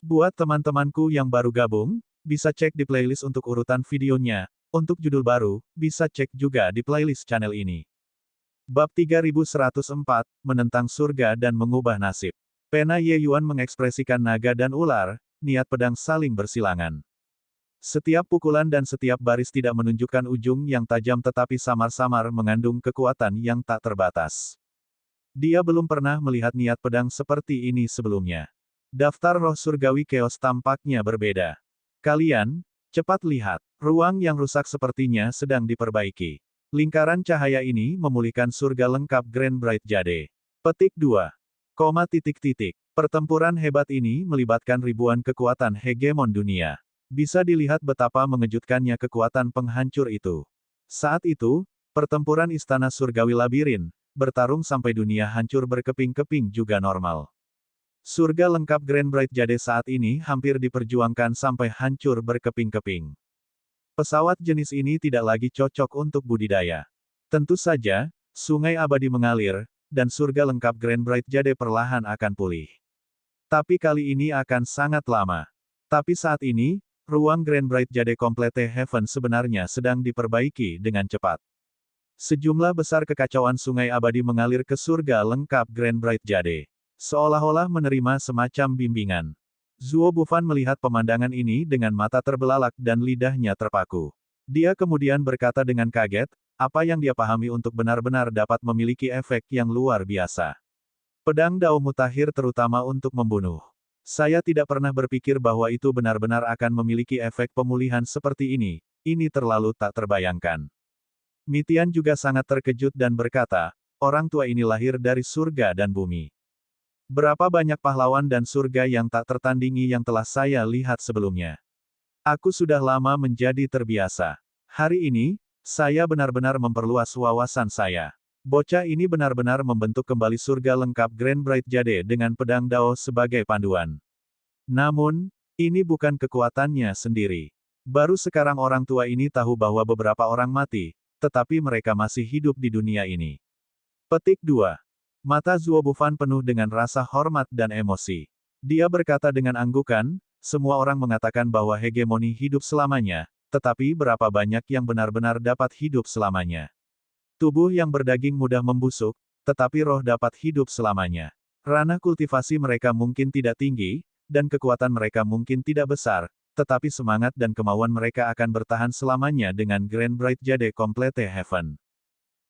Buat teman-temanku yang baru gabung, bisa cek di playlist untuk urutan videonya. Untuk judul baru, bisa cek juga di playlist channel ini. Bab 3104, Menentang Surga dan Mengubah Nasib. Pena Ye Yuan mengekspresikan naga dan ular, niat pedang saling bersilangan. Setiap pukulan dan setiap baris tidak menunjukkan ujung yang tajam tetapi samar-samar mengandung kekuatan yang tak terbatas. Dia belum pernah melihat niat pedang seperti ini sebelumnya. Daftar roh surgawi Chaos tampaknya berbeda. Kalian, cepat lihat, ruang yang rusak sepertinya sedang diperbaiki. Lingkaran cahaya ini memulihkan surga lengkap Grand Bright Jade. Petik 2. Pertempuran hebat ini melibatkan ribuan kekuatan hegemon dunia. Bisa dilihat betapa mengejutkannya kekuatan penghancur itu. Saat itu, pertempuran istana surgawi labirin, bertarung sampai dunia hancur berkeping-keping juga normal. Surga lengkap Grand Bright Jade saat ini hampir diperjuangkan sampai hancur berkeping-keping. Pesawat jenis ini tidak lagi cocok untuk budidaya. Tentu saja, sungai abadi mengalir, dan surga lengkap Grand Bright Jade perlahan akan pulih. Tapi kali ini akan sangat lama. Tapi saat ini, ruang Grand Bright Jade Complete Heaven sebenarnya sedang diperbaiki dengan cepat. Sejumlah besar kekacauan sungai abadi mengalir ke surga lengkap Grand Bright Jade. Seolah-olah menerima semacam bimbingan. Zuo Bufan melihat pemandangan ini dengan mata terbelalak dan lidahnya terpaku. Dia kemudian berkata dengan kaget, apa yang dia pahami untuk benar-benar dapat memiliki efek yang luar biasa. Pedang Dao Mutakhir terutama untuk membunuh. Saya tidak pernah berpikir bahwa itu benar-benar akan memiliki efek pemulihan seperti ini terlalu tak terbayangkan. Mitian juga sangat terkejut dan berkata, orang tua ini lahir dari surga dan bumi. Berapa banyak pahlawan dan surga yang tak tertandingi yang telah saya lihat sebelumnya. Aku sudah lama menjadi terbiasa. Hari ini, saya benar-benar memperluas wawasan saya. Bocah ini benar-benar membentuk kembali surga lengkap Grand Bright Jade dengan pedang Dao sebagai panduan. Namun, ini bukan kekuatannya sendiri. Baru sekarang orang tua ini tahu bahwa beberapa orang mati, tetapi mereka masih hidup di dunia ini. Petik 2. Mata Zuo Bufan penuh dengan rasa hormat dan emosi. Dia berkata dengan anggukan, semua orang mengatakan bahwa hegemoni hidup selamanya, tetapi berapa banyak yang benar-benar dapat hidup selamanya. Tubuh yang berdaging mudah membusuk, tetapi roh dapat hidup selamanya. Ranah kultivasi mereka mungkin tidak tinggi, dan kekuatan mereka mungkin tidak besar, tetapi semangat dan kemauan mereka akan bertahan selamanya dengan Grand Bright Jade Complete Heaven.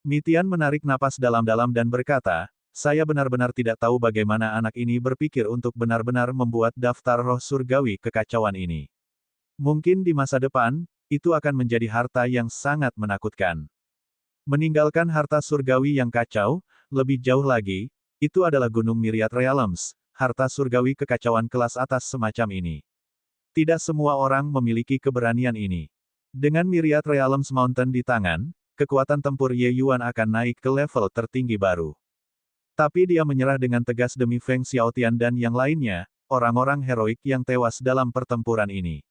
Mitian menarik napas dalam-dalam dan berkata, saya benar-benar tidak tahu bagaimana anak ini berpikir untuk benar-benar membuat daftar roh surgawi kekacauan ini. Mungkin di masa depan, itu akan menjadi harta yang sangat menakutkan. Meninggalkan harta surgawi yang kacau, lebih jauh lagi, itu adalah Gunung Myriad Realms, harta surgawi kekacauan kelas atas semacam ini. Tidak semua orang memiliki keberanian ini. Dengan Myriad Realms Mountain di tangan, kekuatan tempur Ye Yuan akan naik ke level tertinggi baru. Tapi dia menyerah dengan tegas demi Feng Xiaotian dan yang lainnya, orang-orang heroik yang tewas dalam pertempuran ini.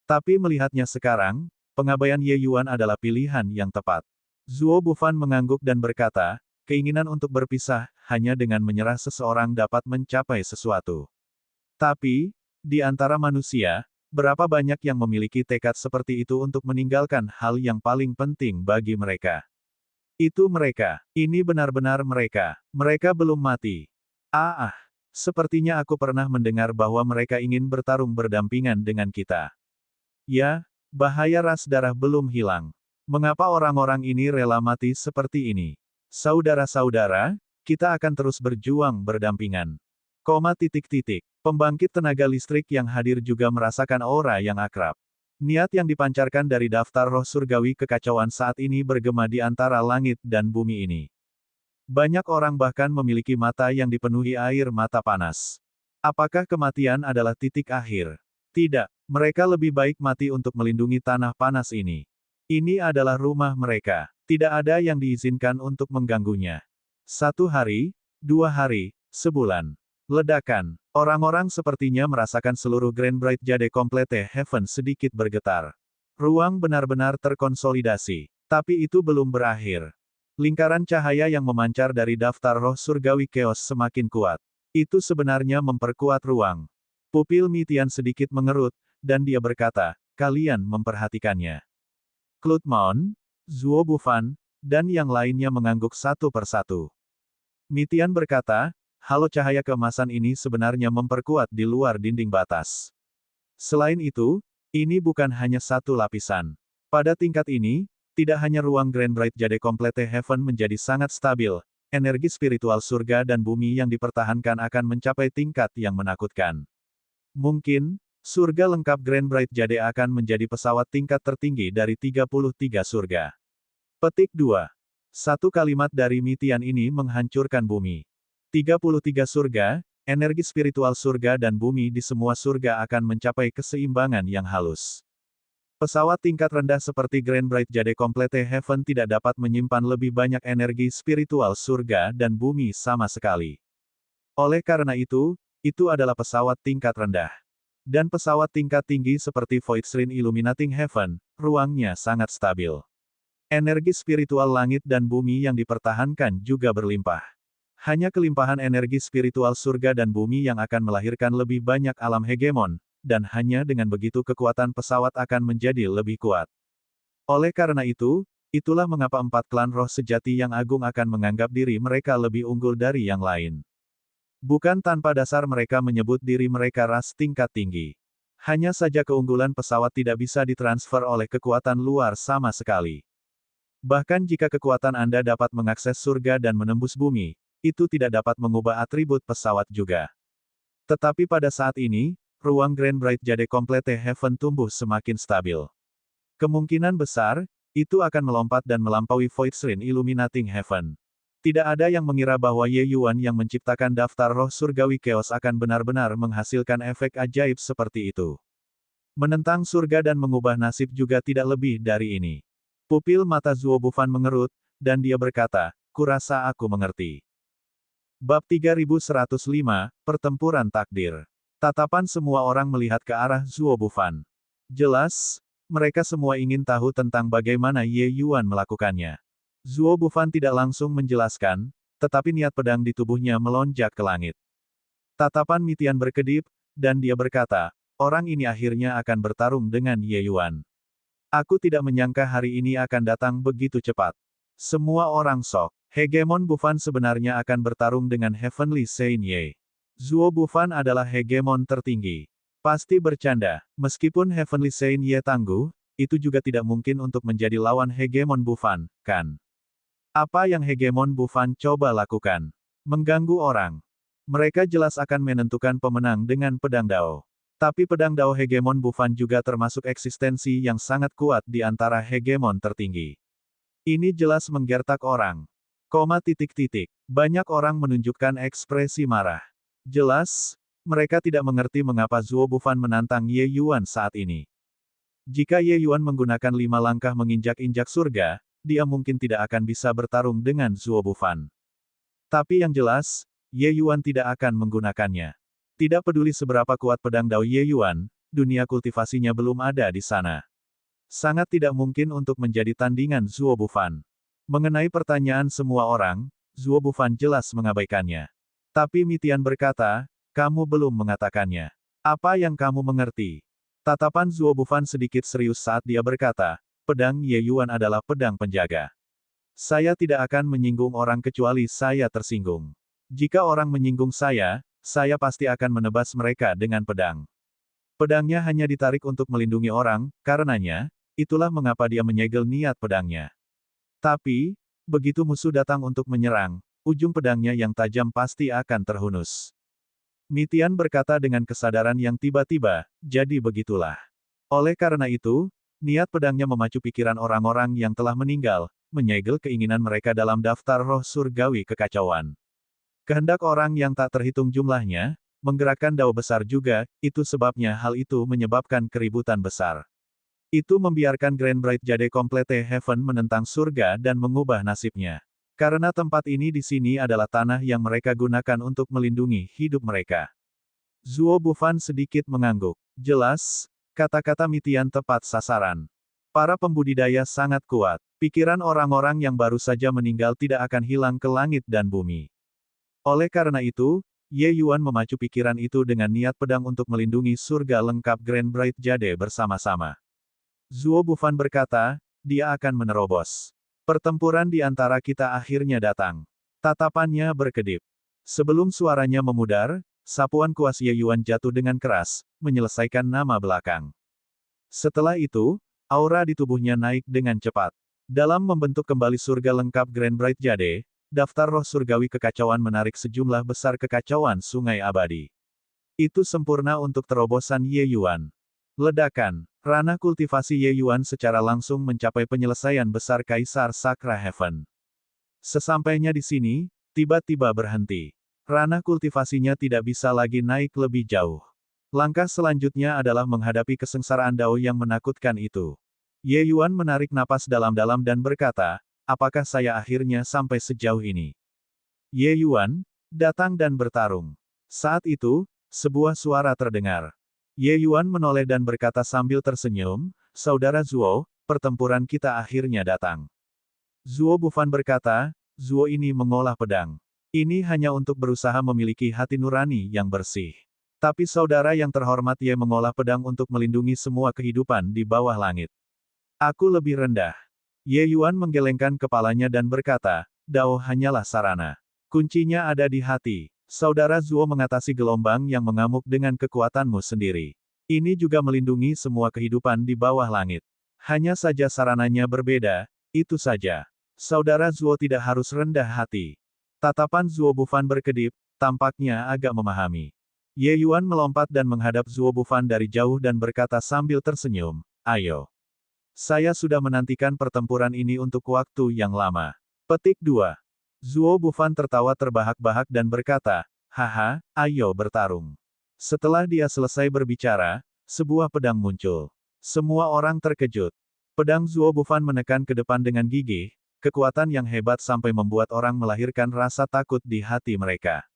Tapi melihatnya sekarang, pengabaian Ye Yuan adalah pilihan yang tepat. Zuo Bufan mengangguk dan berkata, keinginan untuk berpisah, hanya dengan menyerah seseorang dapat mencapai sesuatu. Tapi, di antara manusia, berapa banyak yang memiliki tekad seperti itu untuk meninggalkan hal yang paling penting bagi mereka? Itu mereka. Ini benar-benar mereka. Mereka belum mati. Sepertinya aku pernah mendengar bahwa mereka ingin bertarung berdampingan dengan kita. Ya, bahaya ras darah belum hilang. Mengapa orang-orang ini rela mati seperti ini? Saudara-saudara, kita akan terus berjuang berdampingan. Pembangkit tenaga listrik yang hadir juga merasakan aura yang akrab. Niat yang dipancarkan dari daftar roh surgawi kekacauan saat ini bergema di antara langit dan bumi ini. Banyak orang bahkan memiliki mata yang dipenuhi air mata panas. Apakah kematian adalah titik akhir? Tidak, mereka lebih baik mati untuk melindungi tanah panas ini. Ini adalah rumah mereka. Tidak ada yang diizinkan untuk mengganggunya. 1 hari, 2 hari, sebulan. Ledakan. Orang-orang sepertinya merasakan seluruh Grand Bright Jade Complete Heaven sedikit bergetar. Ruang benar-benar terkonsolidasi. Tapi itu belum berakhir. Lingkaran cahaya yang memancar dari daftar roh surgawi Chaos semakin kuat. Itu sebenarnya memperkuat ruang. Pupil Mitian sedikit mengerut, dan dia berkata, kalian memperhatikannya. Klutmon, Zuo Bufan, dan yang lainnya mengangguk satu persatu. Mitian berkata, halo cahaya keemasan ini sebenarnya memperkuat di luar dinding batas. Selain itu, ini bukan hanya satu lapisan. Pada tingkat ini, tidak hanya ruang Grand Bright Jade Complete Heaven menjadi sangat stabil, energi spiritual surga dan bumi yang dipertahankan akan mencapai tingkat yang menakutkan. Mungkin, surga lengkap Grand Bright Jade akan menjadi pesawat tingkat tertinggi dari 33 surga. Petik 2. Satu kalimat dari Mitian ini menghancurkan bumi. 33 surga, energi spiritual surga dan bumi di semua surga akan mencapai keseimbangan yang halus. Pesawat tingkat rendah seperti Grand Bright Jade Complete Heaven tidak dapat menyimpan lebih banyak energi spiritual surga dan bumi sama sekali. Oleh karena itu adalah pesawat tingkat rendah. Dan pesawat tingkat tinggi seperti Voidstream Illuminating Heaven, ruangnya sangat stabil. Energi spiritual langit dan bumi yang dipertahankan juga berlimpah. Hanya kelimpahan energi spiritual surga dan bumi yang akan melahirkan lebih banyak alam hegemon, dan hanya dengan begitu kekuatan pesawat akan menjadi lebih kuat. Oleh karena itu, itulah mengapa 4 klan roh sejati yang agung akan menganggap diri mereka lebih unggul dari yang lain. Bukan tanpa dasar mereka menyebut diri mereka ras tingkat tinggi. Hanya saja keunggulan pesawat tidak bisa ditransfer oleh kekuatan luar sama sekali. Bahkan jika kekuatan Anda dapat mengakses surga dan menembus bumi, itu tidak dapat mengubah atribut pesawat juga. Tetapi pada saat ini, ruang Grand Bright Jade Complete Heaven tumbuh semakin stabil. Kemungkinan besar, itu akan melompat dan melampaui Voidstream Illuminating Heaven. Tidak ada yang mengira bahwa Ye Yuan yang menciptakan daftar roh surgawi Chaos akan benar-benar menghasilkan efek ajaib seperti itu. Menentang surga dan mengubah nasib juga tidak lebih dari ini. Pupil mata Zuo Bufan mengerut, dan dia berkata, kurasa aku mengerti. Bab 3105, Pertempuran Takdir. Tatapan semua orang melihat ke arah Zuo Bufan. Jelas, mereka semua ingin tahu tentang bagaimana Ye Yuan melakukannya. Zuo Bufan tidak langsung menjelaskan, tetapi niat pedang di tubuhnya melonjak ke langit. Tatapan Mitian berkedip, dan dia berkata, orang ini akhirnya akan bertarung dengan Ye Yuan. Aku tidak menyangka hari ini akan datang begitu cepat. Semua orang sok. Hegemon Bufan sebenarnya akan bertarung dengan Heavenly Saint Ye. Zuo Bufan adalah hegemon tertinggi. Pasti bercanda, meskipun Heavenly Saint Ye tangguh, itu juga tidak mungkin untuk menjadi lawan hegemon Bufan, kan? Apa yang hegemon Bufan coba lakukan? Mengganggu orang. Mereka jelas akan menentukan pemenang dengan pedang Dao. Tapi pedang Dao hegemon Bufan juga termasuk eksistensi yang sangat kuat di antara hegemon tertinggi. Ini jelas menggertak orang. Banyak orang menunjukkan ekspresi marah. Jelas, mereka tidak mengerti mengapa Zuo Bufan menantang Ye Yuan saat ini. Jika Ye Yuan menggunakan 5 langkah menginjak-injak surga, dia mungkin tidak akan bisa bertarung dengan Zuo Bufan. Tapi yang jelas, Ye Yuan tidak akan menggunakannya. Tidak peduli seberapa kuat pedang Dao Ye Yuan, dunia kultivasinya belum ada di sana. Sangat tidak mungkin untuk menjadi tandingan Zuo Bufan. Mengenai pertanyaan semua orang, Zuo Bufan jelas mengabaikannya. Tapi Mitian berkata, kamu belum mengatakannya. Apa yang kamu mengerti? Tatapan Zuo Bufan sedikit serius saat dia berkata, pedang Ye Yuan adalah pedang penjaga. Saya tidak akan menyinggung orang kecuali saya tersinggung. Jika orang menyinggung saya pasti akan menebas mereka dengan pedang. Pedangnya hanya ditarik untuk melindungi orang, karenanya, itulah mengapa dia menyegel niat pedangnya. Tapi, begitu musuh datang untuk menyerang, ujung pedangnya yang tajam pasti akan terhunus. Mitian berkata dengan kesadaran yang tiba-tiba, jadi begitulah. Oleh karena itu, niat pedangnya memacu pikiran orang-orang yang telah meninggal, menyegel keinginan mereka dalam daftar roh surgawi kekacauan. Kehendak orang yang tak terhitung jumlahnya, menggerakkan dao besar juga, itu sebabnya hal itu menyebabkan keributan besar. Itu membiarkan Grand Bright Jade Complete Heaven menentang surga dan mengubah nasibnya. Karena tempat ini di sini adalah tanah yang mereka gunakan untuk melindungi hidup mereka. Zuo Bufan sedikit mengangguk. Jelas, kata-kata Mitian tepat sasaran. Para pembudidaya sangat kuat. Pikiran orang-orang yang baru saja meninggal tidak akan hilang ke langit dan bumi. Oleh karena itu, Ye Yuan memacu pikiran itu dengan niat pedang untuk melindungi surga lengkap Grand Bright Jade bersama-sama. Zuo Bufan berkata, dia akan menerobos. Pertempuran di antara kita akhirnya datang. Tatapannya berkedip. Sebelum suaranya memudar, sapuan kuas Ye Yuan jatuh dengan keras, menyelesaikan nama belakang. Setelah itu, aura di tubuhnya naik dengan cepat. Dalam membentuk kembali surga lengkap Grand Bright Jade, daftar roh surgawi kekacauan menarik sejumlah besar kekacauan sungai abadi. Itu sempurna untuk terobosan Ye Yuan. Ledakan, ranah kultivasi Ye Yuan secara langsung mencapai penyelesaian besar Kaisar Sakra Heaven. Sesampainya di sini, tiba-tiba berhenti. Ranah kultivasinya tidak bisa lagi naik lebih jauh. Langkah selanjutnya adalah menghadapi kesengsaraan Dao yang menakutkan itu. Ye Yuan menarik napas dalam-dalam dan berkata, apakah saya akhirnya sampai sejauh ini? Ye Yuan, datang dan bertarung. Saat itu, sebuah suara terdengar. Ye Yuan menoleh dan berkata sambil tersenyum, Saudara Zuo, pertempuran kita akhirnya datang. Zuo Bufan berkata, Zuo ini mengolah pedang. Ini hanya untuk berusaha memiliki hati nurani yang bersih. Tapi saudara yang terhormat Ye mengolah pedang untuk melindungi semua kehidupan di bawah langit. Aku lebih rendah. Ye Yuan menggelengkan kepalanya dan berkata, Dao hanyalah sarana. Kuncinya ada di hati. Saudara Zuo mengatasi gelombang yang mengamuk dengan kekuatanmu sendiri. Ini juga melindungi semua kehidupan di bawah langit. Hanya saja sarananya berbeda, itu saja. Saudara Zuo tidak harus rendah hati. Tatapan Zuo Bufan berkedip, tampaknya agak memahami. Ye Yuan melompat dan menghadap Zuo Bufan dari jauh dan berkata sambil tersenyum, ayo. Saya sudah menantikan pertempuran ini untuk waktu yang lama. Petik 2. Zuo Bufan tertawa terbahak-bahak dan berkata, haha, ayo bertarung. Setelah dia selesai berbicara, sebuah pedang muncul. Semua orang terkejut. Pedang Zuo Bufan menekan ke depan dengan gigih, kekuatan yang hebat sampai membuat orang melahirkan rasa takut di hati mereka.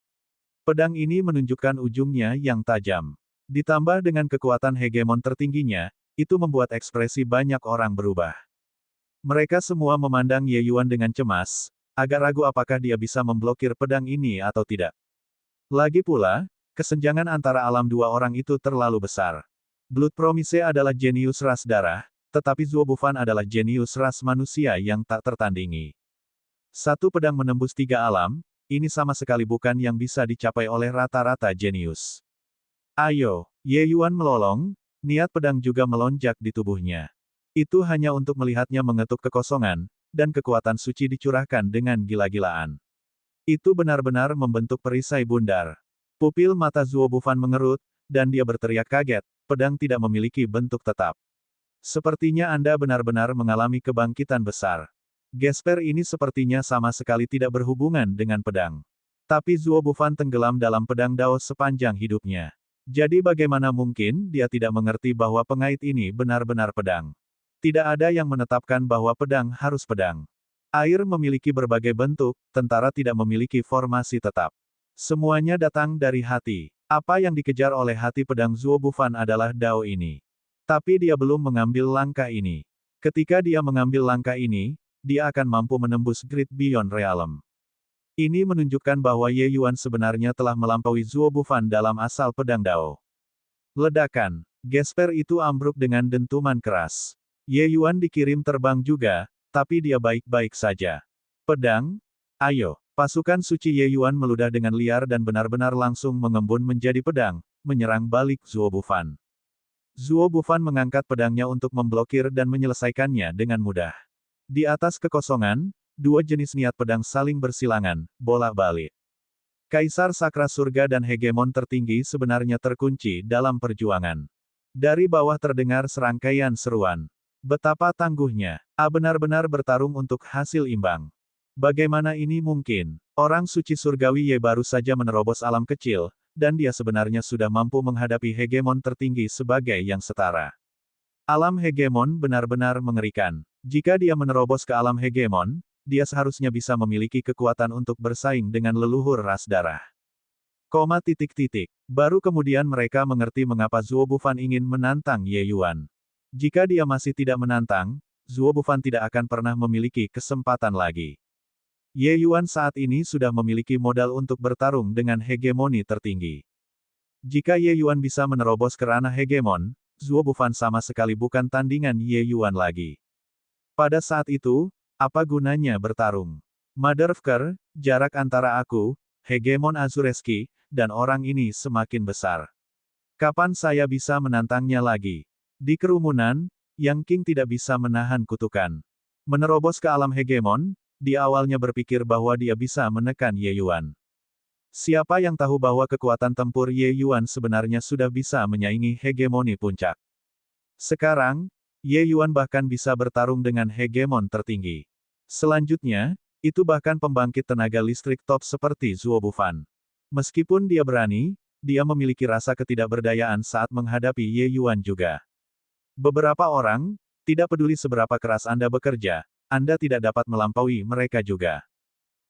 Pedang ini menunjukkan ujungnya yang tajam. Ditambah dengan kekuatan hegemon tertingginya, itu membuat ekspresi banyak orang berubah. Mereka semua memandang Ye Yuan dengan cemas, agak ragu apakah dia bisa memblokir pedang ini atau tidak. Lagi pula, kesenjangan antara alam dua orang itu terlalu besar. Blood Promise adalah jenius ras darah, tetapi Zuo Bufan adalah jenius ras manusia yang tak tertandingi. Satu pedang menembus 3 alam, ini sama sekali bukan yang bisa dicapai oleh rata-rata jenius. Ayo, Ye Yuan melolong, niat pedang juga melonjak di tubuhnya. Itu hanya untuk melihatnya mengetuk kekosongan, dan kekuatan suci dicurahkan dengan gila-gilaan. Itu benar-benar membentuk perisai bundar. Pupil mata Zuo Bufan mengerut, dan dia berteriak kaget, pedang tidak memiliki bentuk tetap. Sepertinya Anda benar-benar mengalami kebangkitan besar. Gesper ini sepertinya sama sekali tidak berhubungan dengan pedang. Tapi Zuo Bufan tenggelam dalam pedang Dao sepanjang hidupnya. Jadi bagaimana mungkin dia tidak mengerti bahwa pengait ini benar-benar pedang? Tidak ada yang menetapkan bahwa pedang harus pedang. Air memiliki berbagai bentuk, tentara tidak memiliki formasi tetap. Semuanya datang dari hati. Apa yang dikejar oleh hati pedang Zuo Bufan adalah Dao ini. Tapi dia belum mengambil langkah ini. Ketika dia mengambil langkah ini, dia akan mampu menembus Great Beyond Realm. Ini menunjukkan bahwa Ye Yuan sebenarnya telah melampaui Zuo Bufan dalam asal pedang Dao. Ledakan. Gesper itu ambruk dengan dentuman keras. Ye Yuan dikirim terbang juga, tapi dia baik-baik saja. Pedang? Ayo. Pasukan suci Ye Yuan meludah dengan liar dan benar-benar langsung mengembun menjadi pedang, menyerang balik Zuo Bufan. Zuo Bufan mengangkat pedangnya untuk memblokir dan menyelesaikannya dengan mudah. Di atas kekosongan, dua jenis niat pedang saling bersilangan, bolak-balik. Kaisar Sakra Surga dan hegemon tertinggi sebenarnya terkunci dalam perjuangan. Dari bawah terdengar serangkaian seruan. Betapa tangguhnya. A benar-benar bertarung untuk hasil imbang. Bagaimana ini mungkin? Orang suci surgawi Ye baru saja menerobos alam kecil, dan dia sebenarnya sudah mampu menghadapi hegemon tertinggi sebagai yang setara. Alam hegemon benar-benar mengerikan. Jika dia menerobos ke alam hegemon, dia seharusnya bisa memiliki kekuatan untuk bersaing dengan leluhur ras darah. Baru kemudian mereka mengerti mengapa Zuo Bufan ingin menantang Ye Yuan. Jika dia masih tidak menantang, Zuo Bufan tidak akan pernah memiliki kesempatan lagi. Ye Yuan saat ini sudah memiliki modal untuk bertarung dengan hegemoni tertinggi. Jika Ye Yuan bisa menerobos ke ranah hegemon, Zuo Bufan sama sekali bukan tandingan Ye Yuan lagi. Pada saat itu, apa gunanya bertarung? Motherfucker, jarak antara aku, hegemon Azureski, dan orang ini semakin besar. Kapan saya bisa menantangnya lagi? Di kerumunan, Yang King tidak bisa menahan kutukan. Menerobos ke alam hegemon, dia awalnya berpikir bahwa dia bisa menekan Ye Yuan. Siapa yang tahu bahwa kekuatan tempur Ye Yuan sebenarnya sudah bisa menyaingi hegemoni puncak. Sekarang, Ye Yuan bahkan bisa bertarung dengan hegemon tertinggi. Selanjutnya, itu bahkan pembangkit tenaga listrik top seperti Zuo Bufan. Meskipun dia berani, dia memiliki rasa ketidakberdayaan saat menghadapi Ye Yuan juga. Beberapa orang, tidak peduli seberapa keras Anda bekerja, Anda tidak dapat melampaui mereka juga.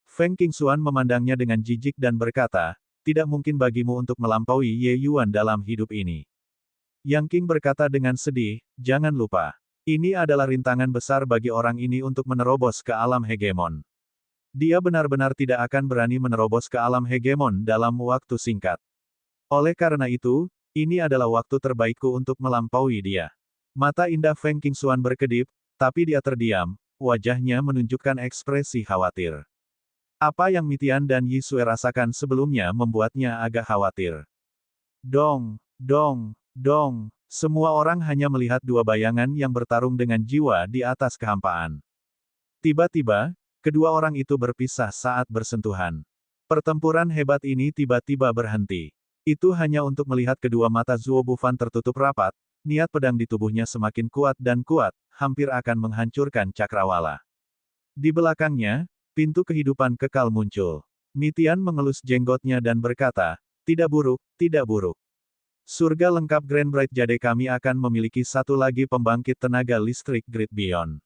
Feng Qingxuan memandangnya dengan jijik dan berkata, tidak mungkin bagimu untuk melampaui Ye Yuan dalam hidup ini. Yang King berkata dengan sedih, jangan lupa. Ini adalah rintangan besar bagi orang ini untuk menerobos ke alam hegemon. Dia benar-benar tidak akan berani menerobos ke alam hegemon dalam waktu singkat. Oleh karena itu, ini adalah waktu terbaikku untuk melampaui dia. Mata indah Feng Qingxuan berkedip, tapi dia terdiam, wajahnya menunjukkan ekspresi khawatir. Apa yang Mitian dan Yi Sue rasakan sebelumnya membuatnya agak khawatir. Dong, dong, dong, semua orang hanya melihat dua bayangan yang bertarung dengan jiwa di atas kehampaan. Tiba-tiba, kedua orang itu berpisah saat bersentuhan. Pertempuran hebat ini tiba-tiba berhenti. Itu hanya untuk melihat kedua mata Zuo Bufan tertutup rapat, niat pedang di tubuhnya semakin kuat dan kuat, hampir akan menghancurkan cakrawala. Di belakangnya, pintu kehidupan kekal muncul. Mitian mengelus jenggotnya dan berkata, tidak buruk, tidak buruk. Surga lengkap Grand Bright Jade kami akan memiliki satu lagi pembangkit tenaga listrik Great Beyond.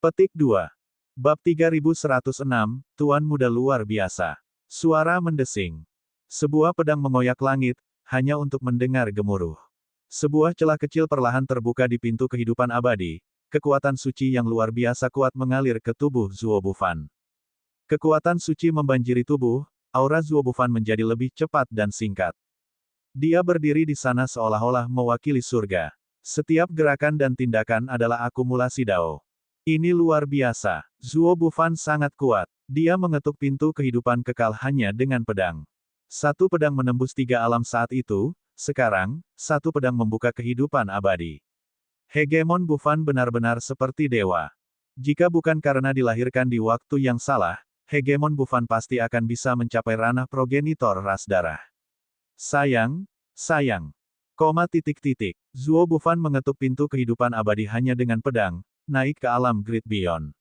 Petik 2. Bab 3106, Tuan Muda Luar Biasa. Suara mendesing. Sebuah pedang mengoyak langit, hanya untuk mendengar gemuruh. Sebuah celah kecil perlahan terbuka di pintu kehidupan abadi, kekuatan suci yang luar biasa kuat mengalir ke tubuh Zuo Bufan. Kekuatan suci membanjiri tubuh, aura Zuo Bufan menjadi lebih cepat dan singkat. Dia berdiri di sana seolah-olah mewakili surga. Setiap gerakan dan tindakan adalah akumulasi Dao. Ini luar biasa. Zuo Bufan sangat kuat. Dia mengetuk pintu kehidupan kekal hanya dengan pedang. Satu pedang menembus tiga alam saat itu, sekarang, satu pedang membuka kehidupan abadi. Hegemon Bufan benar-benar seperti dewa. Jika bukan karena dilahirkan di waktu yang salah, Hegemon Bufan pasti akan bisa mencapai ranah progenitor ras darah. Sayang, sayang. Zuo Bufan mengetuk pintu kehidupan abadi hanya dengan pedang, naik ke alam Great Beyond.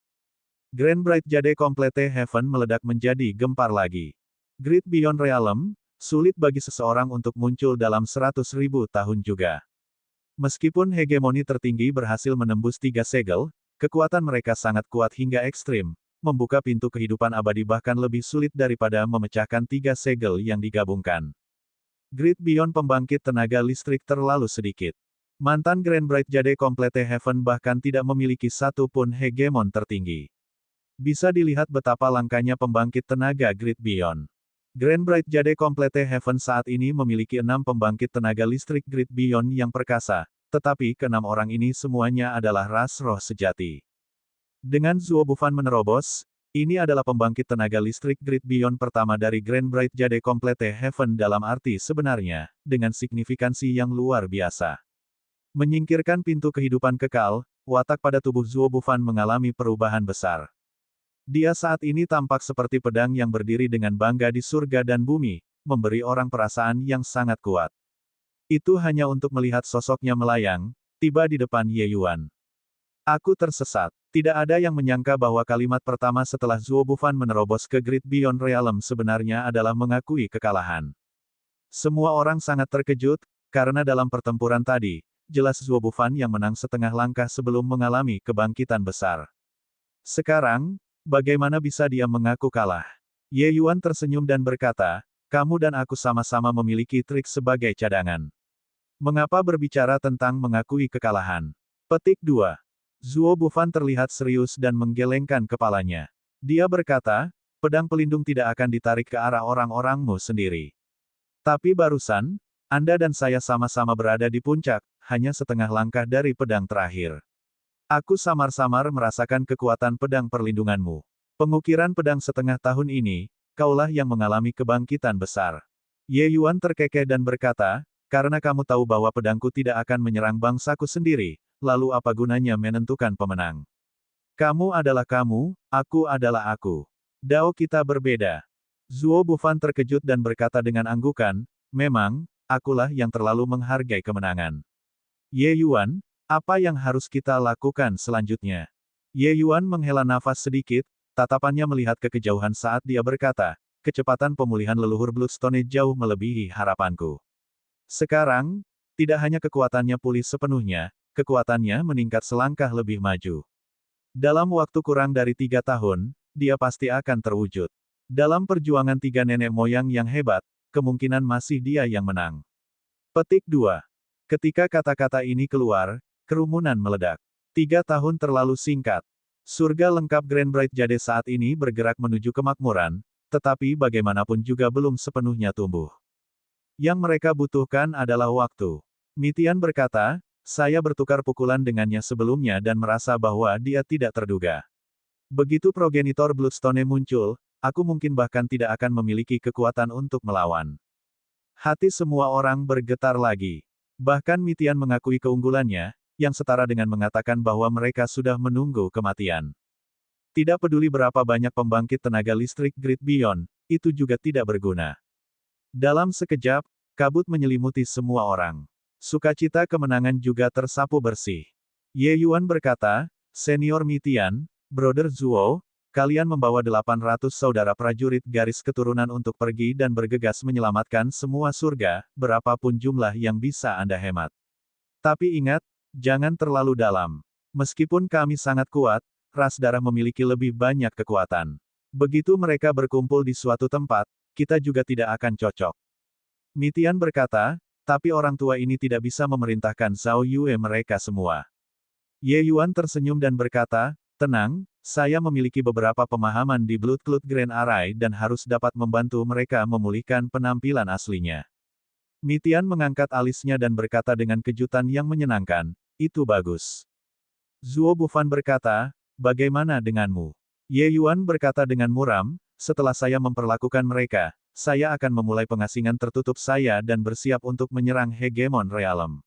Grand Bright Jade Complete Heaven meledak menjadi gempar lagi. Great Beyond Realm, sulit bagi seseorang untuk muncul dalam 100.000 tahun juga. Meskipun hegemoni tertinggi berhasil menembus 3 segel, kekuatan mereka sangat kuat hingga ekstrim, membuka pintu kehidupan abadi bahkan lebih sulit daripada memecahkan 3 segel yang digabungkan. Great Beyond pembangkit tenaga listrik terlalu sedikit. Mantan Grand Bright Jade Complete Heaven bahkan tidak memiliki satu pun hegemon tertinggi. Bisa dilihat betapa langkanya pembangkit tenaga Great Beyond. Grand Bright Jade Complete Heaven saat ini memiliki 6 pembangkit tenaga listrik Great Beyond yang perkasa, tetapi ke-6 orang ini semuanya adalah ras roh sejati. Dengan Zuo Bufan menerobos, ini adalah pembangkit tenaga listrik Great Beyond pertama dari Grand Bright Jade Complete Heaven dalam arti sebenarnya, dengan signifikansi yang luar biasa. Menyingkirkan pintu kehidupan kekal, watak pada tubuh Zuo Bufan mengalami perubahan besar. Dia saat ini tampak seperti pedang yang berdiri dengan bangga di surga dan bumi, memberi orang perasaan yang sangat kuat. Itu hanya untuk melihat sosoknya melayang, tiba di depan Ye Yuan. Aku tersesat. Tidak ada yang menyangka bahwa kalimat pertama setelah Zuo Bufan menerobos ke Great Beyond Realm sebenarnya adalah mengakui kekalahan. Semua orang sangat terkejut, karena dalam pertempuran tadi, jelas Zuo Bufan yang menang setengah langkah sebelum mengalami kebangkitan besar. Sekarang, bagaimana bisa dia mengaku kalah? Ye Yuan tersenyum dan berkata, kamu dan aku sama-sama memiliki trik sebagai cadangan. Mengapa berbicara tentang mengakui kekalahan? Petik 2. Zuo Bufan terlihat serius dan menggelengkan kepalanya. Dia berkata, pedang pelindung tidak akan ditarik ke arah orang-orangmu sendiri. Tapi barusan, Anda dan saya sama-sama berada di puncak, hanya setengah langkah dari pedang terakhir. Aku samar-samar merasakan kekuatan pedang perlindunganmu. Pengukiran pedang setengah tahun ini, kaulah yang mengalami kebangkitan besar. Ye Yuan terkekeh dan berkata, karena kamu tahu bahwa pedangku tidak akan menyerang bangsaku sendiri, lalu apa gunanya menentukan pemenang? Kamu adalah kamu, aku adalah aku. Dao kita berbeda. Zuo Bufan terkejut dan berkata dengan anggukan, memang, akulah yang terlalu menghargai kemenangan. Ye Yuan, apa yang harus kita lakukan selanjutnya? Ye Yuan menghela nafas sedikit, tatapannya melihat ke kejauhan saat dia berkata, kecepatan pemulihan leluhur Bloodstone jauh melebihi harapanku. Sekarang, tidak hanya kekuatannya pulih sepenuhnya, kekuatannya meningkat selangkah lebih maju. Dalam waktu kurang dari 3 tahun, dia pasti akan terwujud. Dalam perjuangan 3 nenek moyang yang hebat, kemungkinan masih dia yang menang. Petik 2. Ketika kata-kata ini keluar, kerumunan meledak. 3 tahun terlalu singkat. Surga lengkap Grand Bright Jade saat ini bergerak menuju kemakmuran, tetapi bagaimanapun juga belum sepenuhnya tumbuh. Yang mereka butuhkan adalah waktu. Mitian berkata, saya bertukar pukulan dengannya sebelumnya dan merasa bahwa dia tidak terduga. Begitu progenitor Bloodstone muncul, aku mungkin bahkan tidak akan memiliki kekuatan untuk melawan. Hati semua orang bergetar lagi. Bahkan Mitian mengakui keunggulannya, yang setara dengan mengatakan bahwa mereka sudah menunggu kematian. Tidak peduli berapa banyak pembangkit tenaga listrik Great Beyond, itu juga tidak berguna. Dalam sekejap, kabut menyelimuti semua orang. Sukacita kemenangan juga tersapu bersih. Ye Yuan berkata, Senior Mitian, Brother Zuo, kalian membawa 800 saudara prajurit garis keturunan untuk pergi dan bergegas menyelamatkan semua surga, berapapun jumlah yang bisa Anda hemat. Tapi ingat, jangan terlalu dalam. Meskipun kami sangat kuat, ras darah memiliki lebih banyak kekuatan. Begitu mereka berkumpul di suatu tempat, kita juga tidak akan cocok. Mitian berkata, tapi orang tua ini tidak bisa memerintahkan Zhao Yue mereka semua. Ye Yuan tersenyum dan berkata, tenang, saya memiliki beberapa pemahaman di Blood Cloud Grand Array dan harus dapat membantu mereka memulihkan penampilan aslinya. Mitian mengangkat alisnya dan berkata dengan kejutan yang menyenangkan, itu bagus. Zuo Bufan berkata, bagaimana denganmu? Ye Yuan berkata dengan muram, setelah saya memperlakukan mereka, saya akan memulai pengasingan tertutup saya dan bersiap untuk menyerang Hegemon Realm.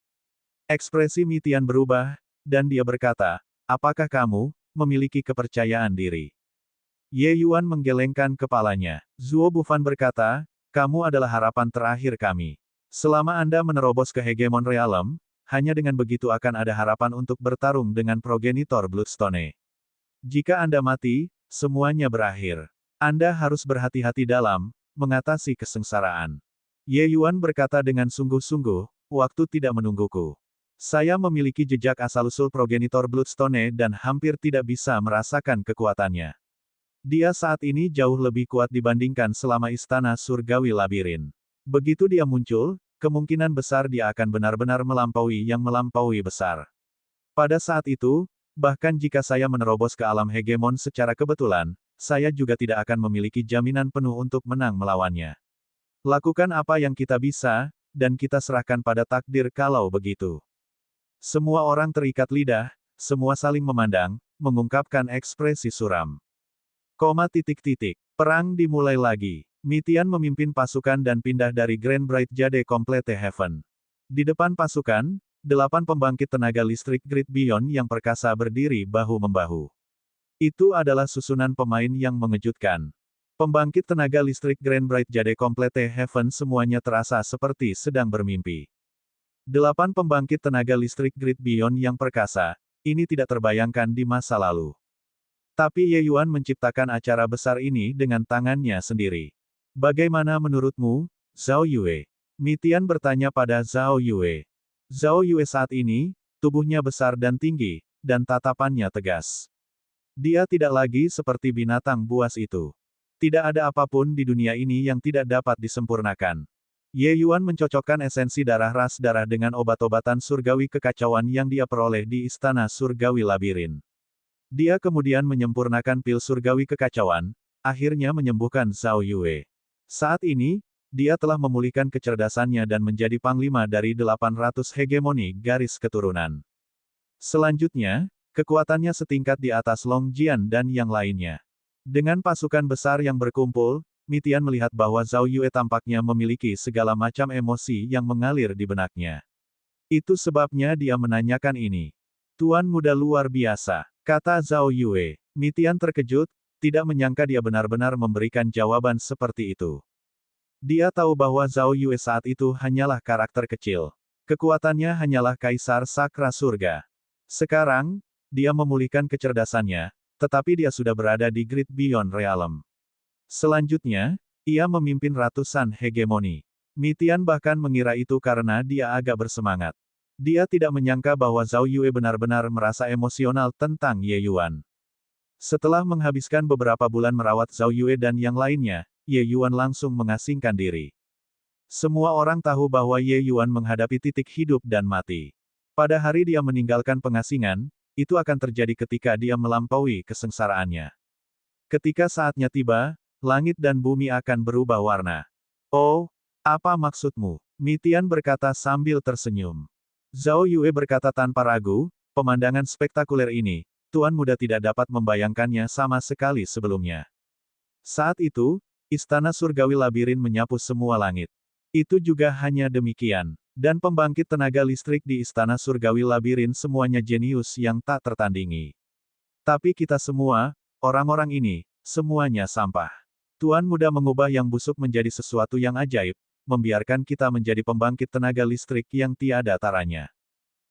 Ekspresi Mitian berubah, dan dia berkata, apakah kamu memiliki kepercayaan diri? Ye Yuan menggelengkan kepalanya. Zuo Bufan berkata, kamu adalah harapan terakhir kami. Selama Anda menerobos ke Hegemon Realm, hanya dengan begitu akan ada harapan untuk bertarung dengan progenitor Bloodstone. Jika Anda mati, semuanya berakhir. Anda harus berhati-hati dalam mengatasi kesengsaraan. Ye Yuan berkata dengan sungguh-sungguh, waktu tidak menungguku. Saya memiliki jejak asal-usul progenitor Bloodstone dan hampir tidak bisa merasakan kekuatannya. Dia saat ini jauh lebih kuat dibandingkan selama istana surgawi labirin. Begitu dia muncul, kemungkinan besar dia akan benar-benar melampaui yang melampaui besar. Pada saat itu, bahkan jika saya menerobos ke alam hegemon secara kebetulan, saya juga tidak akan memiliki jaminan penuh untuk menang melawannya. Lakukan apa yang kita bisa, dan kita serahkan pada takdir kalau begitu. Semua orang terikat lidah, semua saling memandang, mengungkapkan ekspresi suram. Perang dimulai lagi. Mitian memimpin pasukan dan pindah dari Grand Bright Jade Complete Heaven. Di depan pasukan, 8 pembangkit tenaga listrik Great Beyond yang perkasa berdiri bahu-membahu. Itu adalah susunan pemain yang mengejutkan. Pembangkit tenaga listrik Grand Bright Jade Complete Heaven semuanya terasa seperti sedang bermimpi. 8 pembangkit tenaga listrik Great Beyond yang perkasa, ini tidak terbayangkan di masa lalu. Tapi Ye Yuan menciptakan acara besar ini dengan tangannya sendiri. Bagaimana menurutmu, Zhao Yue? Mitian bertanya pada Zhao Yue. Zhao Yue saat ini, tubuhnya besar dan tinggi, dan tatapannya tegas. Dia tidak lagi seperti binatang buas itu. Tidak ada apapun di dunia ini yang tidak dapat disempurnakan. Ye Yuan mencocokkan esensi darah ras darah dengan obat-obatan surgawi kekacauan yang dia peroleh di istana surgawi labirin. Dia kemudian menyempurnakan pil surgawi kekacauan, akhirnya menyembuhkan Zhao Yue. Saat ini, dia telah memulihkan kecerdasannya dan menjadi panglima dari 800 hegemoni garis keturunan. Selanjutnya, kekuatannya setingkat di atas Long Jian dan yang lainnya. Dengan pasukan besar yang berkumpul, Mitian melihat bahwa Zhao Yue tampaknya memiliki segala macam emosi yang mengalir di benaknya. Itu sebabnya dia menanyakan ini. Tuan muda luar biasa, kata Zhao Yue. Mitian terkejut, tidak menyangka dia benar-benar memberikan jawaban seperti itu. Dia tahu bahwa Zhao Yue saat itu hanyalah karakter kecil. Kekuatannya hanyalah Kaisar Sakra Surga. Sekarang, dia memulihkan kecerdasannya, tetapi dia sudah berada di Great Beyond Realm. Selanjutnya, ia memimpin ratusan hegemoni. Mitian bahkan mengira itu karena dia agak bersemangat. Dia tidak menyangka bahwa Zhao Yue benar-benar merasa emosional tentang Ye Yuan. Setelah menghabiskan beberapa bulan merawat Zhao Yue dan yang lainnya, Ye Yuan langsung mengasingkan diri. Semua orang tahu bahwa Ye Yuan menghadapi titik hidup dan mati. Pada hari dia meninggalkan pengasingan, itu akan terjadi ketika dia melampaui kesengsaraannya. Ketika saatnya tiba, langit dan bumi akan berubah warna. Oh, apa maksudmu? Mitian berkata sambil tersenyum. Zhao Yue berkata tanpa ragu, pemandangan spektakuler ini, Tuan Muda tidak dapat membayangkannya sama sekali sebelumnya. Saat itu, Istana Surgawi Labirin menyapu semua langit. Itu juga hanya demikian. Dan pembangkit tenaga listrik di Istana Surgawi Labirin semuanya jenius yang tak tertandingi. Tapi kita semua, orang-orang ini, semuanya sampah. Tuan Muda mengubah yang busuk menjadi sesuatu yang ajaib, membiarkan kita menjadi pembangkit tenaga listrik yang tiada taranya.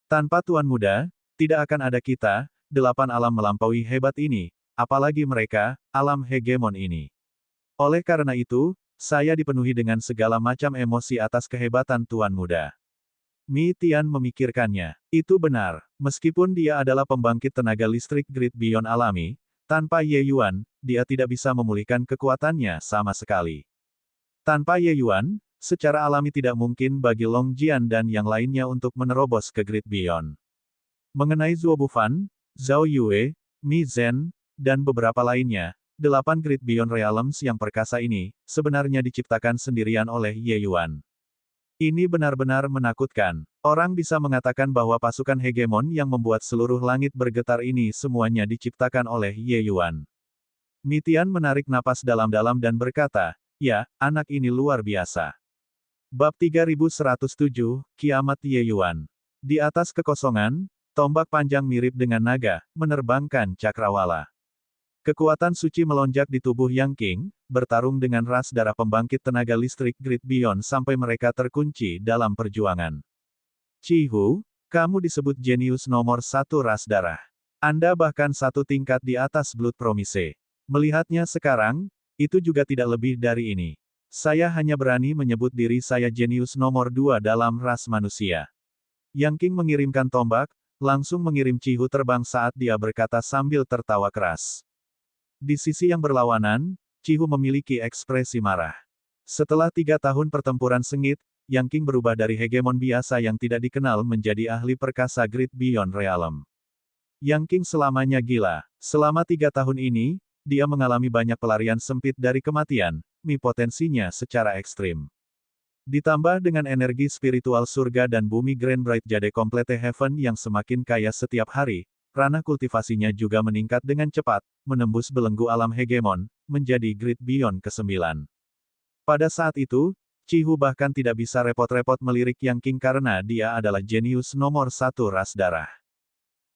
Tanpa Tuan Muda, tidak akan ada kita, 8 alam melampaui hebat ini, apalagi mereka, alam hegemon ini. Oleh karena itu, saya dipenuhi dengan segala macam emosi atas kehebatan Tuan Muda. Mitian memikirkannya. Itu benar, meskipun dia adalah pembangkit tenaga listrik Great Beyond alami, tanpa Ye Yuan, dia tidak bisa memulihkan kekuatannya sama sekali. Tanpa Ye Yuan, secara alami tidak mungkin bagi Long Jian dan yang lainnya untuk menerobos ke Great Beyond. Mengenai Zuo Bufan, Zhao Yue, Mi Zhen, dan beberapa lainnya, 8 Great Beyond Realms yang perkasa ini, sebenarnya diciptakan sendirian oleh Ye Yuan. Ini benar-benar menakutkan. Orang bisa mengatakan bahwa pasukan hegemon yang membuat seluruh langit bergetar ini semuanya diciptakan oleh Ye Yuan. Mitian menarik napas dalam-dalam dan berkata, ya, anak ini luar biasa. Bab 3107, Kiamat Ye Yuan. Di atas kekosongan, tombak panjang mirip dengan naga, menerbangkan cakrawala. Kekuatan suci melonjak di tubuh Yang Qing, bertarung dengan ras darah pembangkit tenaga listrik Great Beyond sampai mereka terkunci dalam perjuangan. Cihu, kamu disebut jenius nomor 1 ras darah. Anda bahkan satu tingkat di atas Blood Promise. Melihatnya sekarang, itu juga tidak lebih dari ini. Saya hanya berani menyebut diri saya jenius nomor 2 dalam ras manusia. Yang Qing mengirimkan tombak, langsung mengirim Cihu terbang saat dia berkata sambil tertawa keras. Di sisi yang berlawanan, Cihu memiliki ekspresi marah. Setelah 3 tahun pertempuran sengit, Yang Qing berubah dari hegemon biasa yang tidak dikenal menjadi ahli perkasa Great Beyond Realm. Yang Qing selamanya gila. Selama 3 tahun ini, dia mengalami banyak pelarian sempit dari kematian, potensinya secara ekstrim. Ditambah dengan energi spiritual surga dan bumi Grand Bright Jade Complete Heaven yang semakin kaya setiap hari, ranah kultivasinya juga meningkat dengan cepat, menembus belenggu alam hegemon, menjadi Great Beyond ke-9. Pada saat itu, Cihu bahkan tidak bisa repot-repot melirik Yang Qing karena dia adalah jenius nomor 1 ras darah.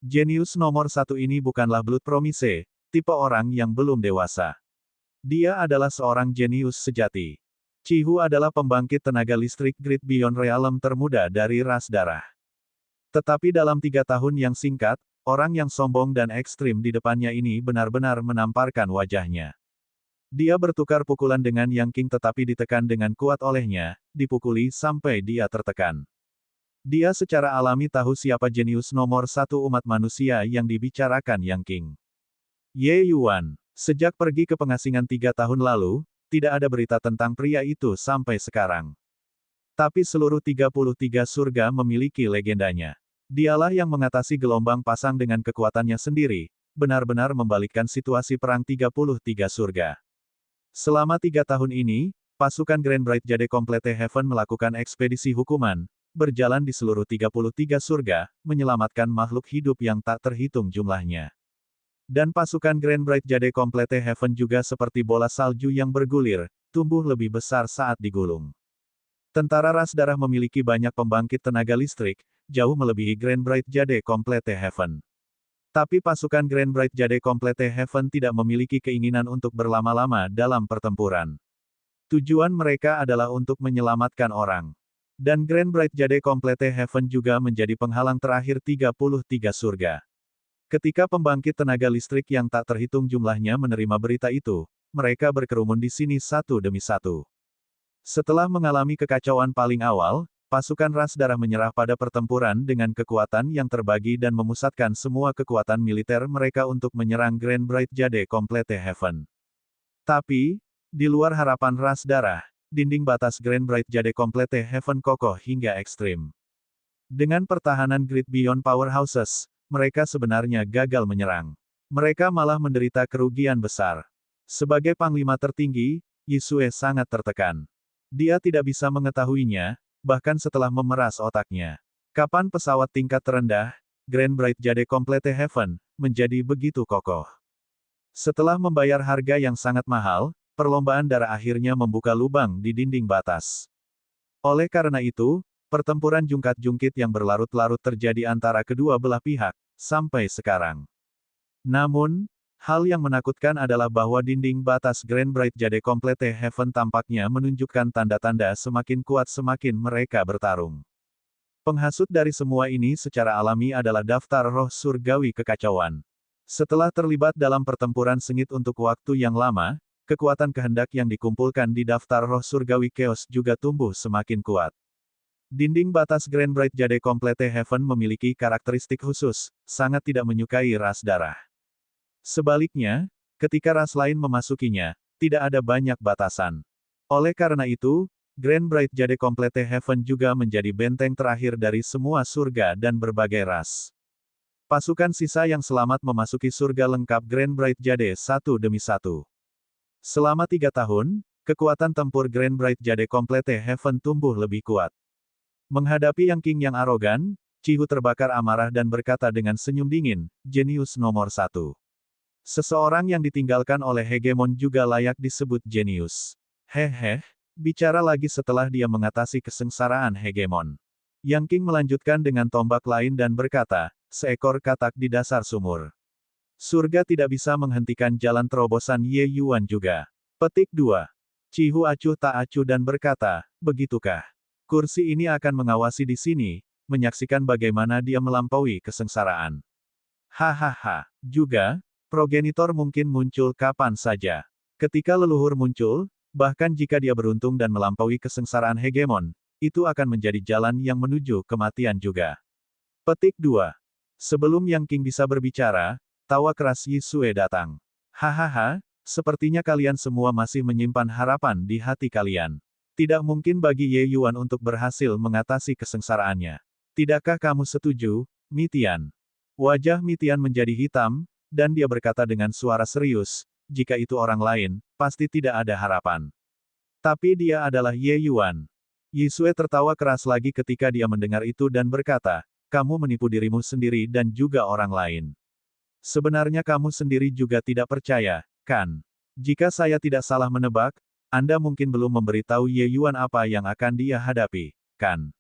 Jenius nomor 1 ini bukanlah Blood Promise, tipe orang yang belum dewasa. Dia adalah seorang jenius sejati. Cihu adalah pembangkit tenaga listrik Great Beyond Realm termuda dari ras darah. Tetapi dalam 3 tahun yang singkat, orang yang sombong dan ekstrim di depannya ini benar-benar menamparkan wajahnya. Dia bertukar pukulan dengan Yang Qing tetapi ditekan dengan kuat olehnya, dipukuli sampai dia tertekan. Dia secara alami tahu siapa jenius nomor 1 umat manusia yang dibicarakan Yang Qing. Ye Yuan. Sejak pergi ke pengasingan 3 tahun lalu, tidak ada berita tentang pria itu sampai sekarang. Tapi seluruh 33 surga memiliki legendanya. Dialah yang mengatasi gelombang pasang dengan kekuatannya sendiri, benar-benar membalikkan situasi perang 33 surga. Selama 3 tahun ini, pasukan Grand Bright Jade Complete Heaven melakukan ekspedisi hukuman, berjalan di seluruh 33 surga, menyelamatkan makhluk hidup yang tak terhitung jumlahnya. Dan pasukan Grand Bright Jade Complete Heaven juga seperti bola salju yang bergulir, tumbuh lebih besar saat digulung. Tentara ras darah memiliki banyak pembangkit tenaga listrik, jauh melebihi Grand Bright Jade Complete Heaven. Tapi pasukan Grand Bright Jade Complete Heaven tidak memiliki keinginan untuk berlama-lama dalam pertempuran. Tujuan mereka adalah untuk menyelamatkan orang. Dan Grand Bright Jade Complete Heaven juga menjadi penghalang terakhir 33 surga. Ketika pembangkit tenaga listrik yang tak terhitung jumlahnya menerima berita itu, mereka berkerumun di sini satu demi satu. Setelah mengalami kekacauan paling awal, pasukan ras darah menyerah pada pertempuran dengan kekuatan yang terbagi dan memusatkan semua kekuatan militer mereka untuk menyerang Grand Bright Jade Complete Heaven. Tapi, di luar harapan ras darah, dinding batas Grand Bright Jade Complete Heaven kokoh hingga ekstrim. Dengan pertahanan Grid Beyond Powerhouses, mereka sebenarnya gagal menyerang. Mereka malah menderita kerugian besar. Sebagai panglima tertinggi, Yisue sangat tertekan. Dia tidak bisa mengetahuinya, bahkan setelah memeras otaknya. Kapan pesawat tingkat terendah, Grand Bright Jade Complete Heaven, menjadi begitu kokoh? Setelah membayar harga yang sangat mahal, perlombaan darah akhirnya membuka lubang di dinding batas. Oleh karena itu, pertempuran jungkat-jungkit yang berlarut-larut terjadi antara kedua belah pihak, sampai sekarang. Namun, hal yang menakutkan adalah bahwa dinding batas Grand Bright Jade Complete Heaven tampaknya menunjukkan tanda-tanda semakin kuat semakin mereka bertarung. Penghasut dari semua ini secara alami adalah daftar roh surgawi kekacauan. Setelah terlibat dalam pertempuran sengit untuk waktu yang lama, kekuatan kehendak yang dikumpulkan di daftar roh surgawi Chaos juga tumbuh semakin kuat. Dinding batas Grand Bright Jade Complete Heaven memiliki karakteristik khusus, sangat tidak menyukai ras darah. Sebaliknya, ketika ras lain memasukinya, tidak ada banyak batasan. Oleh karena itu, Grand Bright Jade Complete Heaven juga menjadi benteng terakhir dari semua surga dan berbagai ras. Pasukan sisa yang selamat memasuki surga lengkap Grand Bright Jade satu demi satu. Selama 3 tahun, kekuatan tempur Grand Bright Jade Complete Heaven tumbuh lebih kuat. Menghadapi Yang King yang arogan, Chihu terbakar amarah dan berkata dengan senyum dingin, jenius nomor 1. Seseorang yang ditinggalkan oleh hegemon juga layak disebut jenius. Hehe, bicara lagi setelah dia mengatasi kesengsaraan hegemon. Yang King melanjutkan dengan tombak lain dan berkata, seekor katak di dasar sumur. Surga tidak bisa menghentikan jalan terobosan Ye Yuan juga. Petik 2. Chihu acuh tak acuh dan berkata, begitukah? Kursi ini akan mengawasi di sini, menyaksikan bagaimana dia melampaui kesengsaraan. Hahaha. Juga, progenitor mungkin muncul kapan saja. Ketika leluhur muncul, bahkan jika dia beruntung dan melampaui kesengsaraan hegemon, itu akan menjadi jalan yang menuju kematian juga. Petik 2. Sebelum Yang King bisa berbicara, tawa keras Yisue datang. Hahaha, sepertinya kalian semua masih menyimpan harapan di hati kalian. Tidak mungkin bagi Ye Yuan untuk berhasil mengatasi kesengsaraannya. Tidakkah kamu setuju, Mitian? Wajah Mitian menjadi hitam, dan dia berkata dengan suara serius, jika itu orang lain, pasti tidak ada harapan. Tapi dia adalah Ye Yuan. Yisue tertawa keras lagi ketika dia mendengar itu dan berkata, kamu menipu dirimu sendiri dan juga orang lain. Sebenarnya kamu sendiri juga tidak percaya, kan? Jika saya tidak salah menebak, Anda mungkin belum memberitahu Ye Yuan apa yang akan dia hadapi, kan?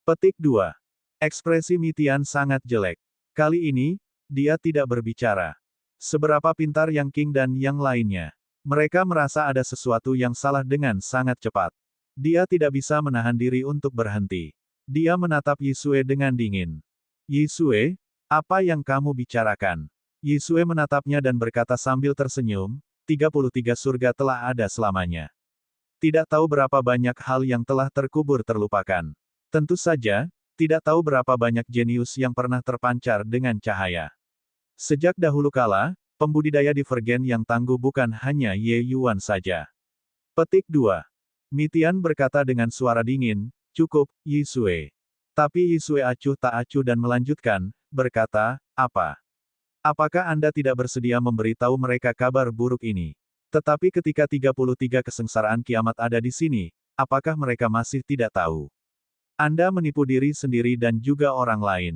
Petik 2. Ekspresi Mitian sangat jelek. Kali ini, dia tidak berbicara. Seberapa pintar Yang King dan yang lainnya. Mereka merasa ada sesuatu yang salah dengan sangat cepat. Dia tidak bisa menahan diri untuk berhenti. Dia menatap Yisue dengan dingin. Yisue, apa yang kamu bicarakan? Yisue menatapnya dan berkata sambil tersenyum, 33 surga telah ada selamanya. Tidak tahu berapa banyak hal yang telah terkubur terlupakan. Tentu saja, tidak tahu berapa banyak jenius yang pernah terpancar dengan cahaya. Sejak dahulu kala, pembudidaya divergen yang tangguh bukan hanya Ye Yuan saja. Petik 2. Mitian berkata dengan suara dingin, cukup, Yisue. Tapi Yisue acuh tak acuh dan melanjutkan, berkata, apa? Apakah Anda tidak bersedia memberitahu mereka kabar buruk ini? Tetapi ketika 33 kesengsaraan kiamat ada di sini, apakah mereka masih tidak tahu? Anda menipu diri sendiri dan juga orang lain.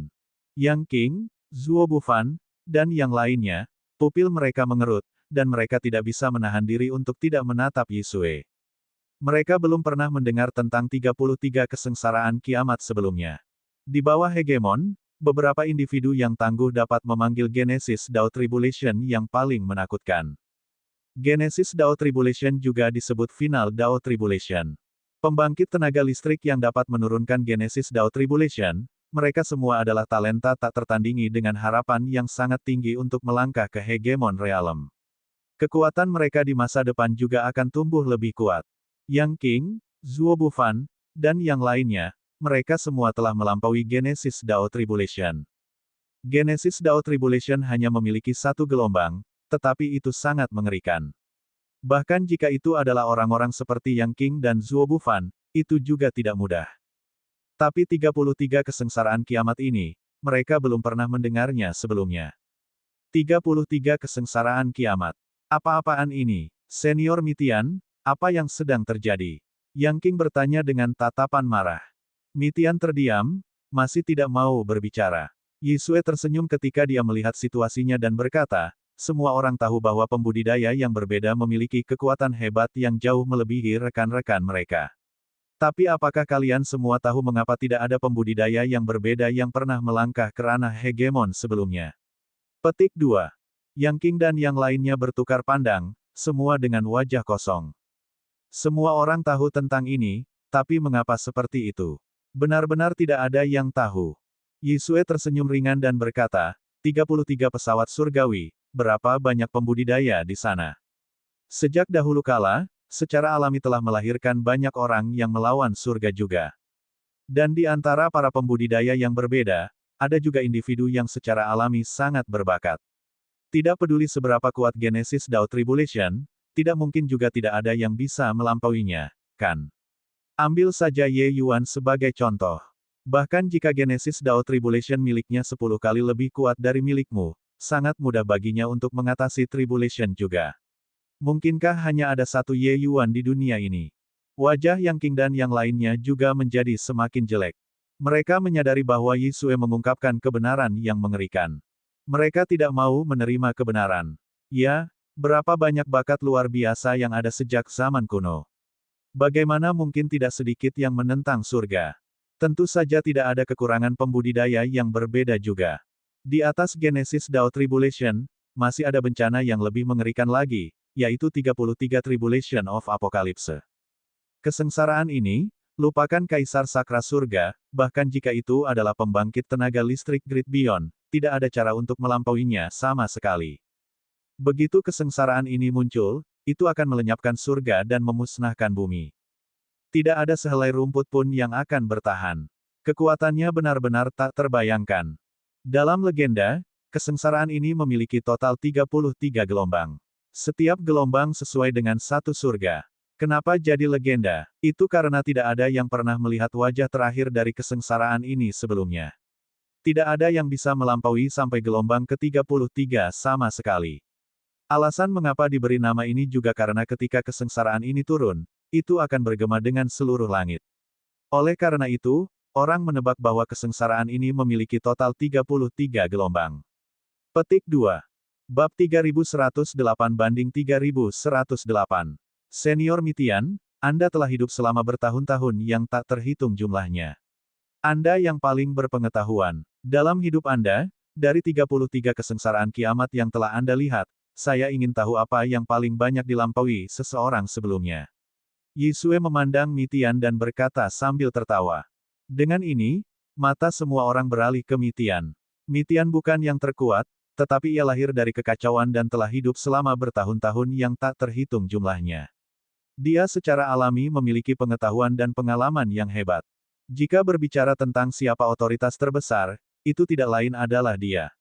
Yang King, Zuo Bufan, dan yang lainnya, pupil mereka mengerut, dan mereka tidak bisa menahan diri untuk tidak menatap Yisue. Mereka belum pernah mendengar tentang 33 kesengsaraan kiamat sebelumnya. Di bawah hegemon, beberapa individu yang tangguh dapat memanggil Genesis Dao Tribulation yang paling menakutkan. Genesis Dao Tribulation juga disebut Final Dao Tribulation. Pembangkit tenaga listrik yang dapat menurunkan Genesis Dao Tribulation, mereka semua adalah talenta tak tertandingi dengan harapan yang sangat tinggi untuk melangkah ke hegemon realem. Kekuatan mereka di masa depan juga akan tumbuh lebih kuat. Yang King, Zuo Bufan, dan yang lainnya, mereka semua telah melampaui Genesis Dao Tribulation. Genesis Dao Tribulation hanya memiliki satu gelombang, tetapi itu sangat mengerikan. Bahkan jika itu adalah orang-orang seperti Yang King dan Zuo Bufan, itu juga tidak mudah. Tapi 33 kesengsaraan kiamat ini, mereka belum pernah mendengarnya sebelumnya. 33 kesengsaraan kiamat. Apa-apaan ini? Senior Mitian, apa yang sedang terjadi? Yang King bertanya dengan tatapan marah. Mitian terdiam, masih tidak mau berbicara. Yisue tersenyum ketika dia melihat situasinya dan berkata, semua orang tahu bahwa pembudidaya yang berbeda memiliki kekuatan hebat yang jauh melebihi rekan-rekan mereka. Tapi apakah kalian semua tahu mengapa tidak ada pembudidaya yang berbeda yang pernah melangkah ke ranah hegemon sebelumnya? Petik 2. Yang King dan yang lainnya bertukar pandang, semua dengan wajah kosong. Semua orang tahu tentang ini, tapi mengapa seperti itu? Benar-benar tidak ada yang tahu. Yisue tersenyum ringan dan berkata, 33 pesawat surgawi, berapa banyak pembudidaya di sana? Sejak dahulu kala, secara alami telah melahirkan banyak orang yang melawan surga juga. Dan di antara para pembudidaya yang berbeda, ada juga individu yang secara alami sangat berbakat. Tidak peduli seberapa kuat Genesis Dao Tribulation, tidak mungkin juga tidak ada yang bisa melampauinya, kan? Ambil saja Ye Yuan sebagai contoh. Bahkan jika Genesis Dao Tribulation miliknya 10 kali lebih kuat dari milikmu, sangat mudah baginya untuk mengatasi Tribulation juga. Mungkinkah hanya ada satu Ye Yuan di dunia ini? Wajah Yang King dan yang lainnya juga menjadi semakin jelek. Mereka menyadari bahwa Yisue mengungkapkan kebenaran yang mengerikan. Mereka tidak mau menerima kebenaran. Ya, berapa banyak bakat luar biasa yang ada sejak zaman kuno. Bagaimana mungkin tidak sedikit yang menentang surga? Tentu saja tidak ada kekurangan pembudidaya yang berbeda juga. Di atas Genesis Dao Tribulation, masih ada bencana yang lebih mengerikan lagi, yaitu 33 Tribulation of Apocalypse. Kesengsaraan ini, lupakan Kaisar Sakra Surga, bahkan jika itu adalah pembangkit tenaga listrik Great Beyond, tidak ada cara untuk melampauinya sama sekali. Begitu kesengsaraan ini muncul, itu akan melenyapkan surga dan memusnahkan bumi. Tidak ada sehelai rumput pun yang akan bertahan. Kekuatannya benar-benar tak terbayangkan. Dalam legenda, kesengsaraan ini memiliki total 33 gelombang. Setiap gelombang sesuai dengan satu surga. Kenapa jadi legenda? Itu karena tidak ada yang pernah melihat wajah terakhir dari kesengsaraan ini sebelumnya. Tidak ada yang bisa melampaui sampai gelombang ke-33 sama sekali. Alasan mengapa diberi nama ini juga karena ketika kesengsaraan ini turun, itu akan bergema dengan seluruh langit. Oleh karena itu, orang menebak bahwa kesengsaraan ini memiliki total 33 gelombang. Petik 2. Bab 3108 banding 3108. Senior Mitian, Anda telah hidup selama bertahun-tahun yang tak terhitung jumlahnya. Anda yang paling berpengetahuan. Dalam hidup Anda, dari 33 kesengsaraan kiamat yang telah Anda lihat, saya ingin tahu apa yang paling banyak dilampaui seseorang sebelumnya. Yisue memandang Mitian dan berkata sambil tertawa. Dengan ini, mata semua orang beralih ke Mitian. Mitian bukan yang terkuat, tetapi ia lahir dari kekacauan dan telah hidup selama bertahun-tahun yang tak terhitung jumlahnya. Dia secara alami memiliki pengetahuan dan pengalaman yang hebat. Jika berbicara tentang siapa otoritas terbesar, itu tidak lain adalah dia.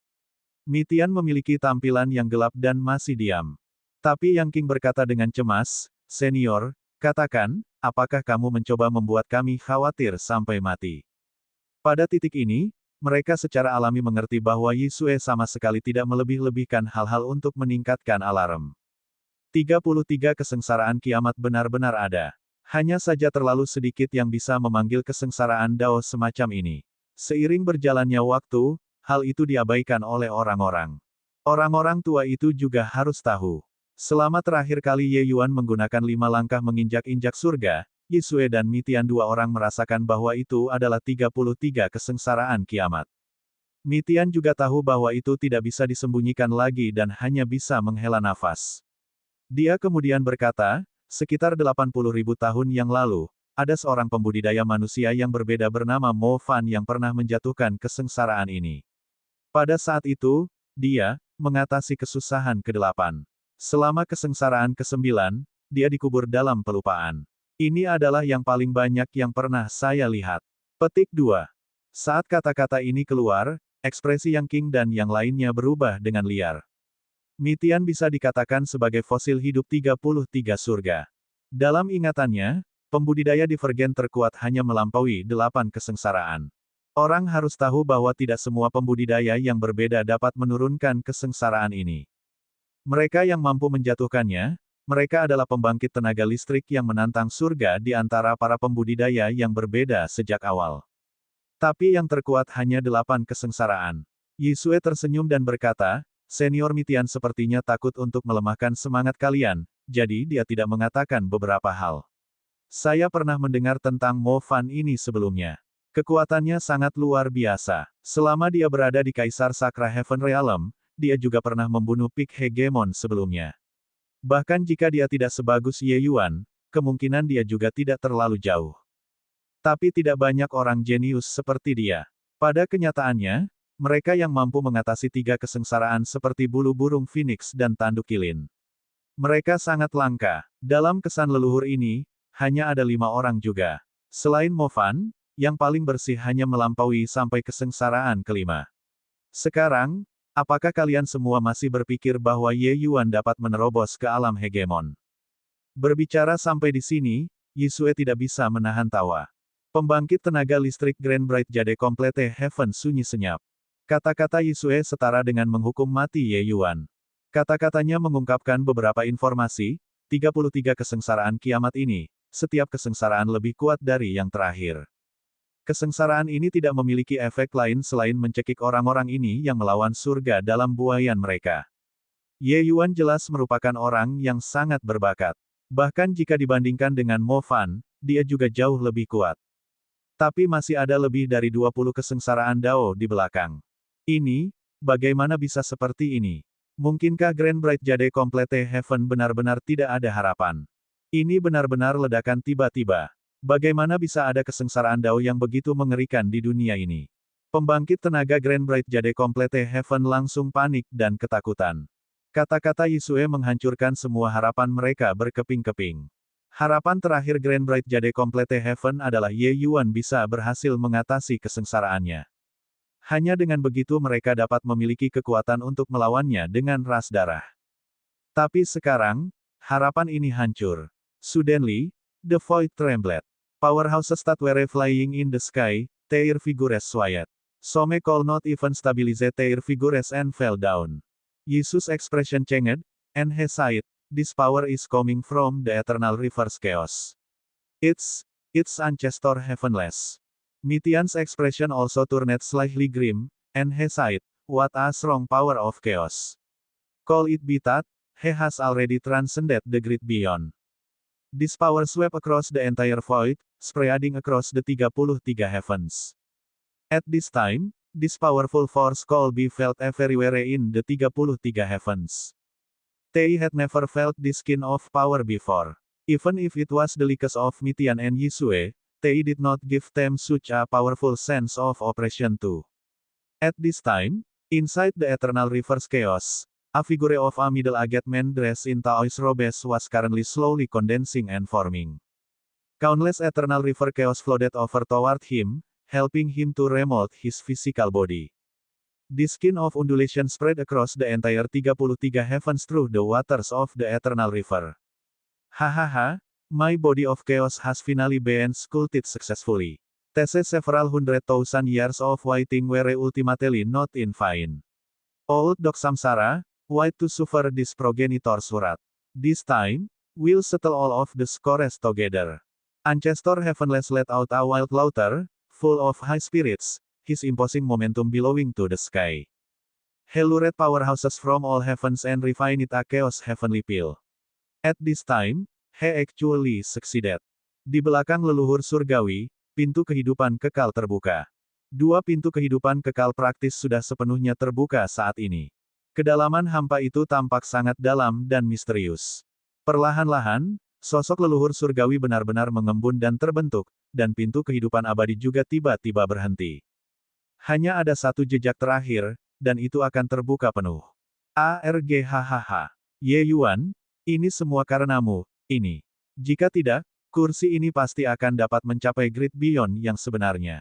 Mitian memiliki tampilan yang gelap dan masih diam. Tapi Yang King berkata dengan cemas, Senior, katakan, apakah kamu mencoba membuat kami khawatir sampai mati? Pada titik ini, mereka secara alami mengerti bahwa Yisue sama sekali tidak melebih-lebihkan hal-hal untuk meningkatkan alarm. 33 kesengsaraan kiamat benar-benar ada. Hanya saja terlalu sedikit yang bisa memanggil kesengsaraan Dao semacam ini. Seiring berjalannya waktu, hal itu diabaikan oleh orang-orang. Orang-orang tua itu juga harus tahu. Selama terakhir kali Ye Yuan menggunakan 5 langkah menginjak-injak surga, Yisue dan Mitian dua orang merasakan bahwa itu adalah 33 kesengsaraan kiamat. Mitian juga tahu bahwa itu tidak bisa disembunyikan lagi dan hanya bisa menghela nafas. Dia kemudian berkata, sekitar 80.000 tahun yang lalu, ada seorang pembudidaya manusia yang berbeda bernama Mo Fan yang pernah menjatuhkan kesengsaraan ini. Pada saat itu, dia mengatasi kesusahan ke-8. Selama kesengsaraan ke-9, dia dikubur dalam pelupaan. Ini adalah yang paling banyak yang pernah saya lihat. Petik 2. Saat kata-kata ini keluar, ekspresi Yang Qing dan yang lainnya berubah dengan liar. Mitian bisa dikatakan sebagai fosil hidup 33 surga. Dalam ingatannya, pembudidaya divergen terkuat hanya melampaui 8 kesengsaraan. Orang harus tahu bahwa tidak semua pembudidaya yang berbeda dapat menurunkan kesengsaraan ini. Mereka yang mampu menjatuhkannya, mereka adalah pembangkit tenaga listrik yang menantang surga di antara para pembudidaya yang berbeda sejak awal. Tapi yang terkuat hanya 8 kesengsaraan. Yisue tersenyum dan berkata, Senior Mitian sepertinya takut untuk melemahkan semangat kalian, jadi dia tidak mengatakan beberapa hal. Saya pernah mendengar tentang Mo Fan ini sebelumnya. Kekuatannya sangat luar biasa. Selama dia berada di Kaisar Sakra Heaven Realm, dia juga pernah membunuh Peak Hegemon sebelumnya. Bahkan jika dia tidak sebagus Ye Yuan, kemungkinan dia juga tidak terlalu jauh. Tapi tidak banyak orang jenius seperti dia. Pada kenyataannya, mereka yang mampu mengatasi 3 kesengsaraan seperti bulu burung phoenix dan tanduk kilin. Mereka sangat langka. Dalam kesan leluhur ini, hanya ada 5 orang juga. Selain Mo Fan, yang paling bersih hanya melampaui sampai kesengsaraan ke-5. Sekarang, apakah kalian semua masih berpikir bahwa Ye Yuan dapat menerobos ke alam hegemon? Berbicara sampai di sini, Yisue tidak bisa menahan tawa. Pembangkit tenaga listrik Grand Bright Jade Complete Heaven sunyi senyap. Kata-kata Yisue setara dengan menghukum mati Ye Yuan. Kata-katanya mengungkapkan beberapa informasi, 33 kesengsaraan kiamat ini, setiap kesengsaraan lebih kuat dari yang terakhir. Kesengsaraan ini tidak memiliki efek lain selain mencekik orang-orang ini yang melawan surga dalam buayan mereka. Ye Yuan jelas merupakan orang yang sangat berbakat. Bahkan jika dibandingkan dengan Mo Fan, dia juga jauh lebih kuat. Tapi masih ada lebih dari 20 kesengsaraan Dao di belakang. Ini, bagaimana bisa seperti ini? Mungkinkah Grand Bright Jade Complete Heaven benar-benar tidak ada harapan? Ini benar-benar ledakan tiba-tiba. Bagaimana bisa ada kesengsaraan Dao yang begitu mengerikan di dunia ini? Pembangkit tenaga Grand Bright Jade Complete Heaven langsung panik dan ketakutan. Kata-kata Yisue menghancurkan semua harapan mereka berkeping-keping. Harapan terakhir Grand Bright Jade Complete Heaven adalah Ye Yuan bisa berhasil mengatasi kesengsaraannya. Hanya dengan begitu mereka dapat memiliki kekuatan untuk melawannya dengan ras darah. Tapi sekarang, harapan ini hancur. Suddenly, the void trembled. Powerhouses that were flying in the sky, their figures swayed. Some could not even stabilize their figures and fell down. Yisu's expression changed, and he said, this power is coming from the eternal reverse chaos. It's ancestor heavenless. Mitian's expression also turned slightly grim, and he said, what a strong power of chaos. Call it be that, he has already transcended the great beyond. This power swept across the entire void, spreading across the 33 heavens. At this time, this powerful force could be felt everywhere in the 33 heavens. They had never felt this kind of power before. Even if it was the legacy of Mitian and Yisue, they did not give them such a powerful sense of oppression too. At this time, inside the eternal reverse chaos, a figure of a middle-aged man dressed in Taoist robes was currently slowly condensing and forming. Countless eternal river chaos flooded over toward him, helping him to remold his physical body. This kind of undulation spread across the entire 33 heavens through the waters of the eternal river. Hahaha, my body of chaos has finally been sculpted successfully. Tese several 100,000 years of waiting were ultimately not in vain. Old dog Samsara, why to suffer this progenitor surat? This time, we'll settle all of the scores together. Ancestor Heavenless let out a wild laughter, full of high spirits, his imposing momentum billowing to the sky. He lured powerhouses from all heavens and refined a chaos heavenly peel. At this time, he actually succeeded. Di belakang leluhur surgawi, pintu kehidupan kekal terbuka. Dua pintu kehidupan kekal praktis sudah sepenuhnya terbuka saat ini. Kedalaman hampa itu tampak sangat dalam dan misterius. Perlahan-lahan, sosok leluhur surgawi benar-benar mengembun dan terbentuk, dan pintu kehidupan abadi juga tiba-tiba berhenti. Hanya ada satu jejak terakhir, dan itu akan terbuka penuh. ARGHHH. Ye Yuan, ini semua karenamu, ini. Jika tidak, kursi ini pasti akan dapat mencapai Great Beyond yang sebenarnya.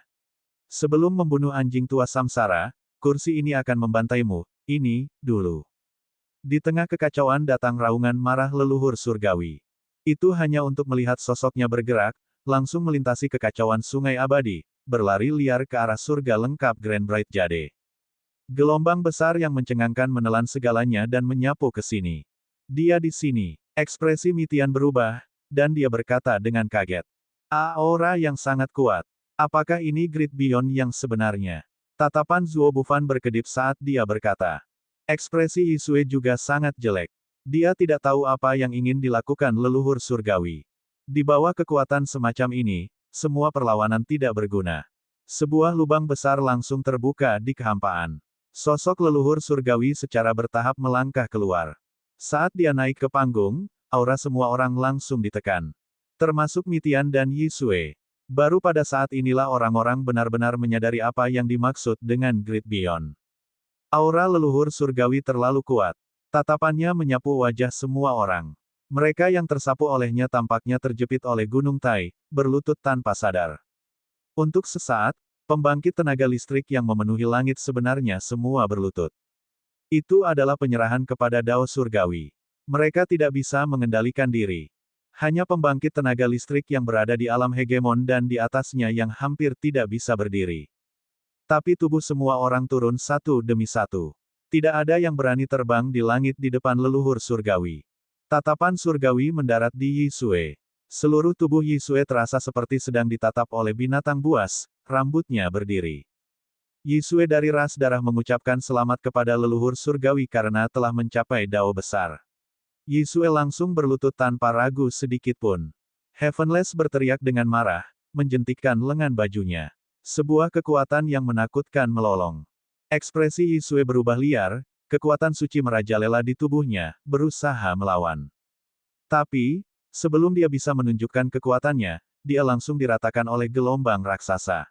Sebelum membunuh anjing tua samsara, kursi ini akan membantaimu, ini, dulu. Di tengah kekacauan datang raungan marah leluhur surgawi. Itu hanya untuk melihat sosoknya bergerak, langsung melintasi kekacauan sungai abadi, berlari liar ke arah surga lengkap Grand Bright Jade. Gelombang besar yang mencengangkan menelan segalanya dan menyapu ke sini. Dia di sini. Ekspresi Mitian berubah, dan dia berkata dengan kaget. Aura yang sangat kuat. Apakah ini Great Beyond yang sebenarnya? Tatapan Zuo Bufan berkedip saat dia berkata. Ekspresi Yisue juga sangat jelek. Dia tidak tahu apa yang ingin dilakukan leluhur surgawi. Di bawah kekuatan semacam ini, semua perlawanan tidak berguna. Sebuah lubang besar langsung terbuka di kehampaan. Sosok leluhur surgawi secara bertahap melangkah keluar. Saat dia naik ke panggung, aura semua orang langsung ditekan. Termasuk Mitian dan Yisue. Baru pada saat inilah orang-orang benar-benar menyadari apa yang dimaksud dengan Great Beyond. Aura leluhur surgawi terlalu kuat. Tatapannya menyapu wajah semua orang. Mereka yang tersapu olehnya tampaknya terjepit oleh Gunung Tai, berlutut tanpa sadar. Untuk sesaat, pembangkit tenaga listrik yang memenuhi langit sebenarnya semua berlutut. Itu adalah penyerahan kepada Dao Surgawi. Mereka tidak bisa mengendalikan diri. Hanya pembangkit tenaga listrik yang berada di alam hegemon dan di atasnya yang hampir tidak bisa berdiri. Tapi tubuh semua orang turun satu demi satu. Tidak ada yang berani terbang di langit di depan leluhur surgawi. Tatapan surgawi mendarat di Yisue. Seluruh tubuh Yisue terasa seperti sedang ditatap oleh binatang buas, rambutnya berdiri. Yisue dari ras darah mengucapkan selamat kepada leluhur surgawi karena telah mencapai dao besar. Yisue langsung berlutut tanpa ragu sedikit pun. Heavenless berteriak dengan marah, menjentikkan lengan bajunya. Sebuah kekuatan yang menakutkan melolong. Ekspresi Yisue berubah liar, kekuatan suci merajalela di tubuhnya, berusaha melawan. Tapi, sebelum dia bisa menunjukkan kekuatannya, dia langsung diratakan oleh gelombang raksasa.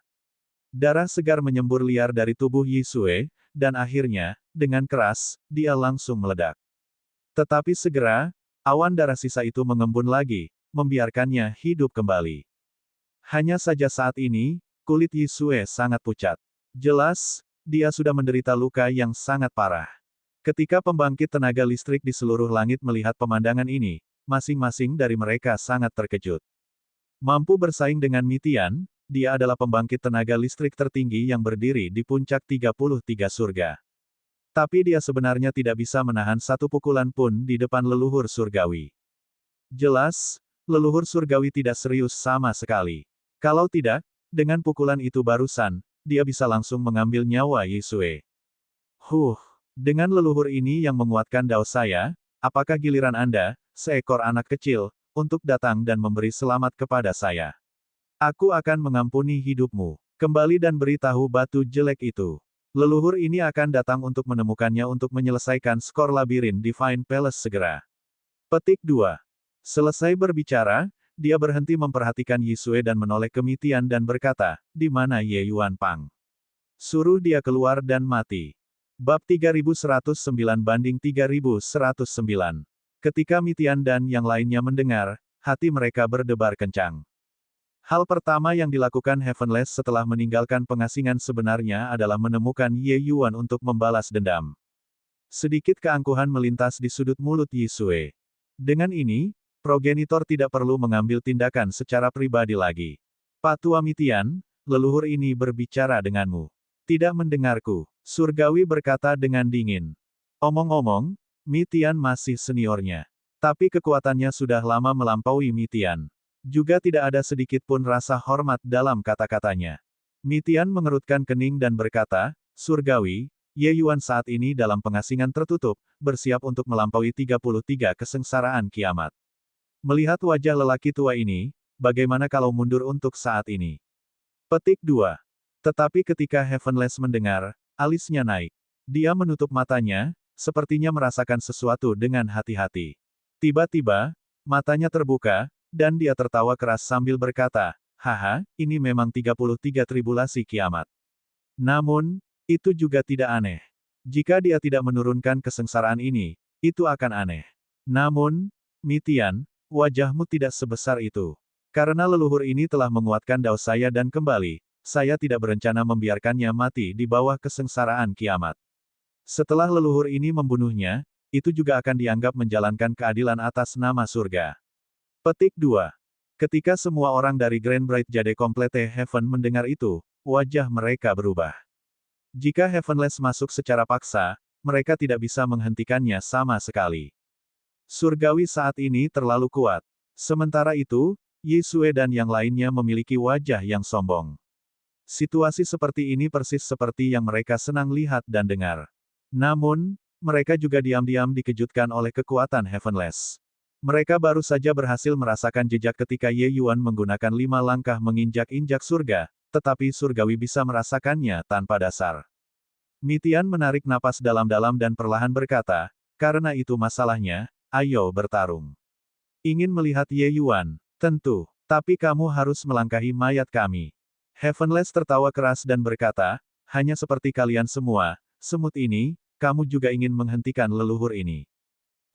Darah segar menyembur liar dari tubuh Yisue, dan akhirnya, dengan keras, dia langsung meledak. Tetapi segera, awan darah sisa itu mengembun lagi, membiarkannya hidup kembali. Hanya saja saat ini, kulit Yisue sangat pucat. Jelas, dia sudah menderita luka yang sangat parah. Ketika pembangkit tenaga listrik di seluruh langit melihat pemandangan ini, masing-masing dari mereka sangat terkejut. Mampu bersaing dengan Mitian, dia adalah pembangkit tenaga listrik tertinggi yang berdiri di puncak 33 surga. Tapi dia sebenarnya tidak bisa menahan satu pukulan pun di depan leluhur surgawi. Jelas, leluhur surgawi tidak serius sama sekali. Kalau tidak, dengan pukulan itu barusan, dia bisa langsung mengambil nyawa Yisue. Dengan leluhur ini yang menguatkan dao saya, apakah giliran Anda, seekor anak kecil, untuk datang dan memberi selamat kepada saya? Aku akan mengampuni hidupmu. Kembali dan beritahu batu jelek itu. Leluhur ini akan datang untuk menemukannya untuk menyelesaikan skor labirin Divine Palace segera. Petik 2. Selesai berbicara, dia berhenti memperhatikan Yisue dan menoleh ke Mitian dan berkata, di mana Ye Yuan Pang? Suruh dia keluar dan mati. Bab 3109-3109. Ketika Mitian dan yang lainnya mendengar, hati mereka berdebar kencang. Hal pertama yang dilakukan Heavenless setelah meninggalkan pengasingan sebenarnya adalah menemukan Ye Yuan untuk membalas dendam. Sedikit keangkuhan melintas di sudut mulut Yisue. Dengan ini, progenitor tidak perlu mengambil tindakan secara pribadi lagi. Patua Mitian, leluhur ini berbicara denganmu. Tidak mendengarku, Surgawi berkata dengan dingin. Omong-omong, Mitian masih seniornya. Tapi kekuatannya sudah lama melampaui Mi Tian. Juga tidak ada sedikit pun rasa hormat dalam kata-katanya. Mi Tian mengerutkan kening dan berkata, "Surgawi, Ye Yuan saat ini dalam pengasingan tertutup, bersiap untuk melampaui 33 kesengsaraan kiamat." Melihat wajah lelaki tua ini, bagaimana kalau mundur untuk saat ini? Petik 2. Tetapi ketika Heavenless mendengar, alisnya naik. Dia menutup matanya, sepertinya merasakan sesuatu dengan hati-hati. Tiba-tiba, matanya terbuka, dan dia tertawa keras sambil berkata, "Haha, ini memang 33 tribulasi kiamat. Namun, itu juga tidak aneh. Jika dia tidak menurunkan kesengsaraan ini, itu akan aneh. Namun, Mi Tian, wajahmu tidak sebesar itu. Karena leluhur ini telah menguatkan dao saya dan kembali, saya tidak berencana membiarkannya mati di bawah kesengsaraan kiamat. Setelah leluhur ini membunuhnya, itu juga akan dianggap menjalankan keadilan atas nama surga." Petik 2. Ketika semua orang dari Grand Bright Jade Complete Heaven mendengar itu, wajah mereka berubah. Jika Heavenless masuk secara paksa, mereka tidak bisa menghentikannya sama sekali. Surgawi saat ini terlalu kuat. Sementara itu, Yi Sue dan yang lainnya memiliki wajah yang sombong. Situasi seperti ini persis seperti yang mereka senang lihat dan dengar. Namun, mereka juga diam-diam dikejutkan oleh kekuatan Heavenless. Mereka baru saja berhasil merasakan jejak ketika Ye Yuan menggunakan 5 langkah menginjak-injak surga, tetapi surgawi bisa merasakannya tanpa dasar. Mi Tian menarik napas dalam-dalam dan perlahan berkata, "Karena itu masalahnya, ayo bertarung." Ingin melihat Ye Yuan? Tentu. Tapi kamu harus melangkahi mayat kami. Heavenless tertawa keras dan berkata, "Hanya seperti kalian semua, semut ini, kamu juga ingin menghentikan leluhur ini.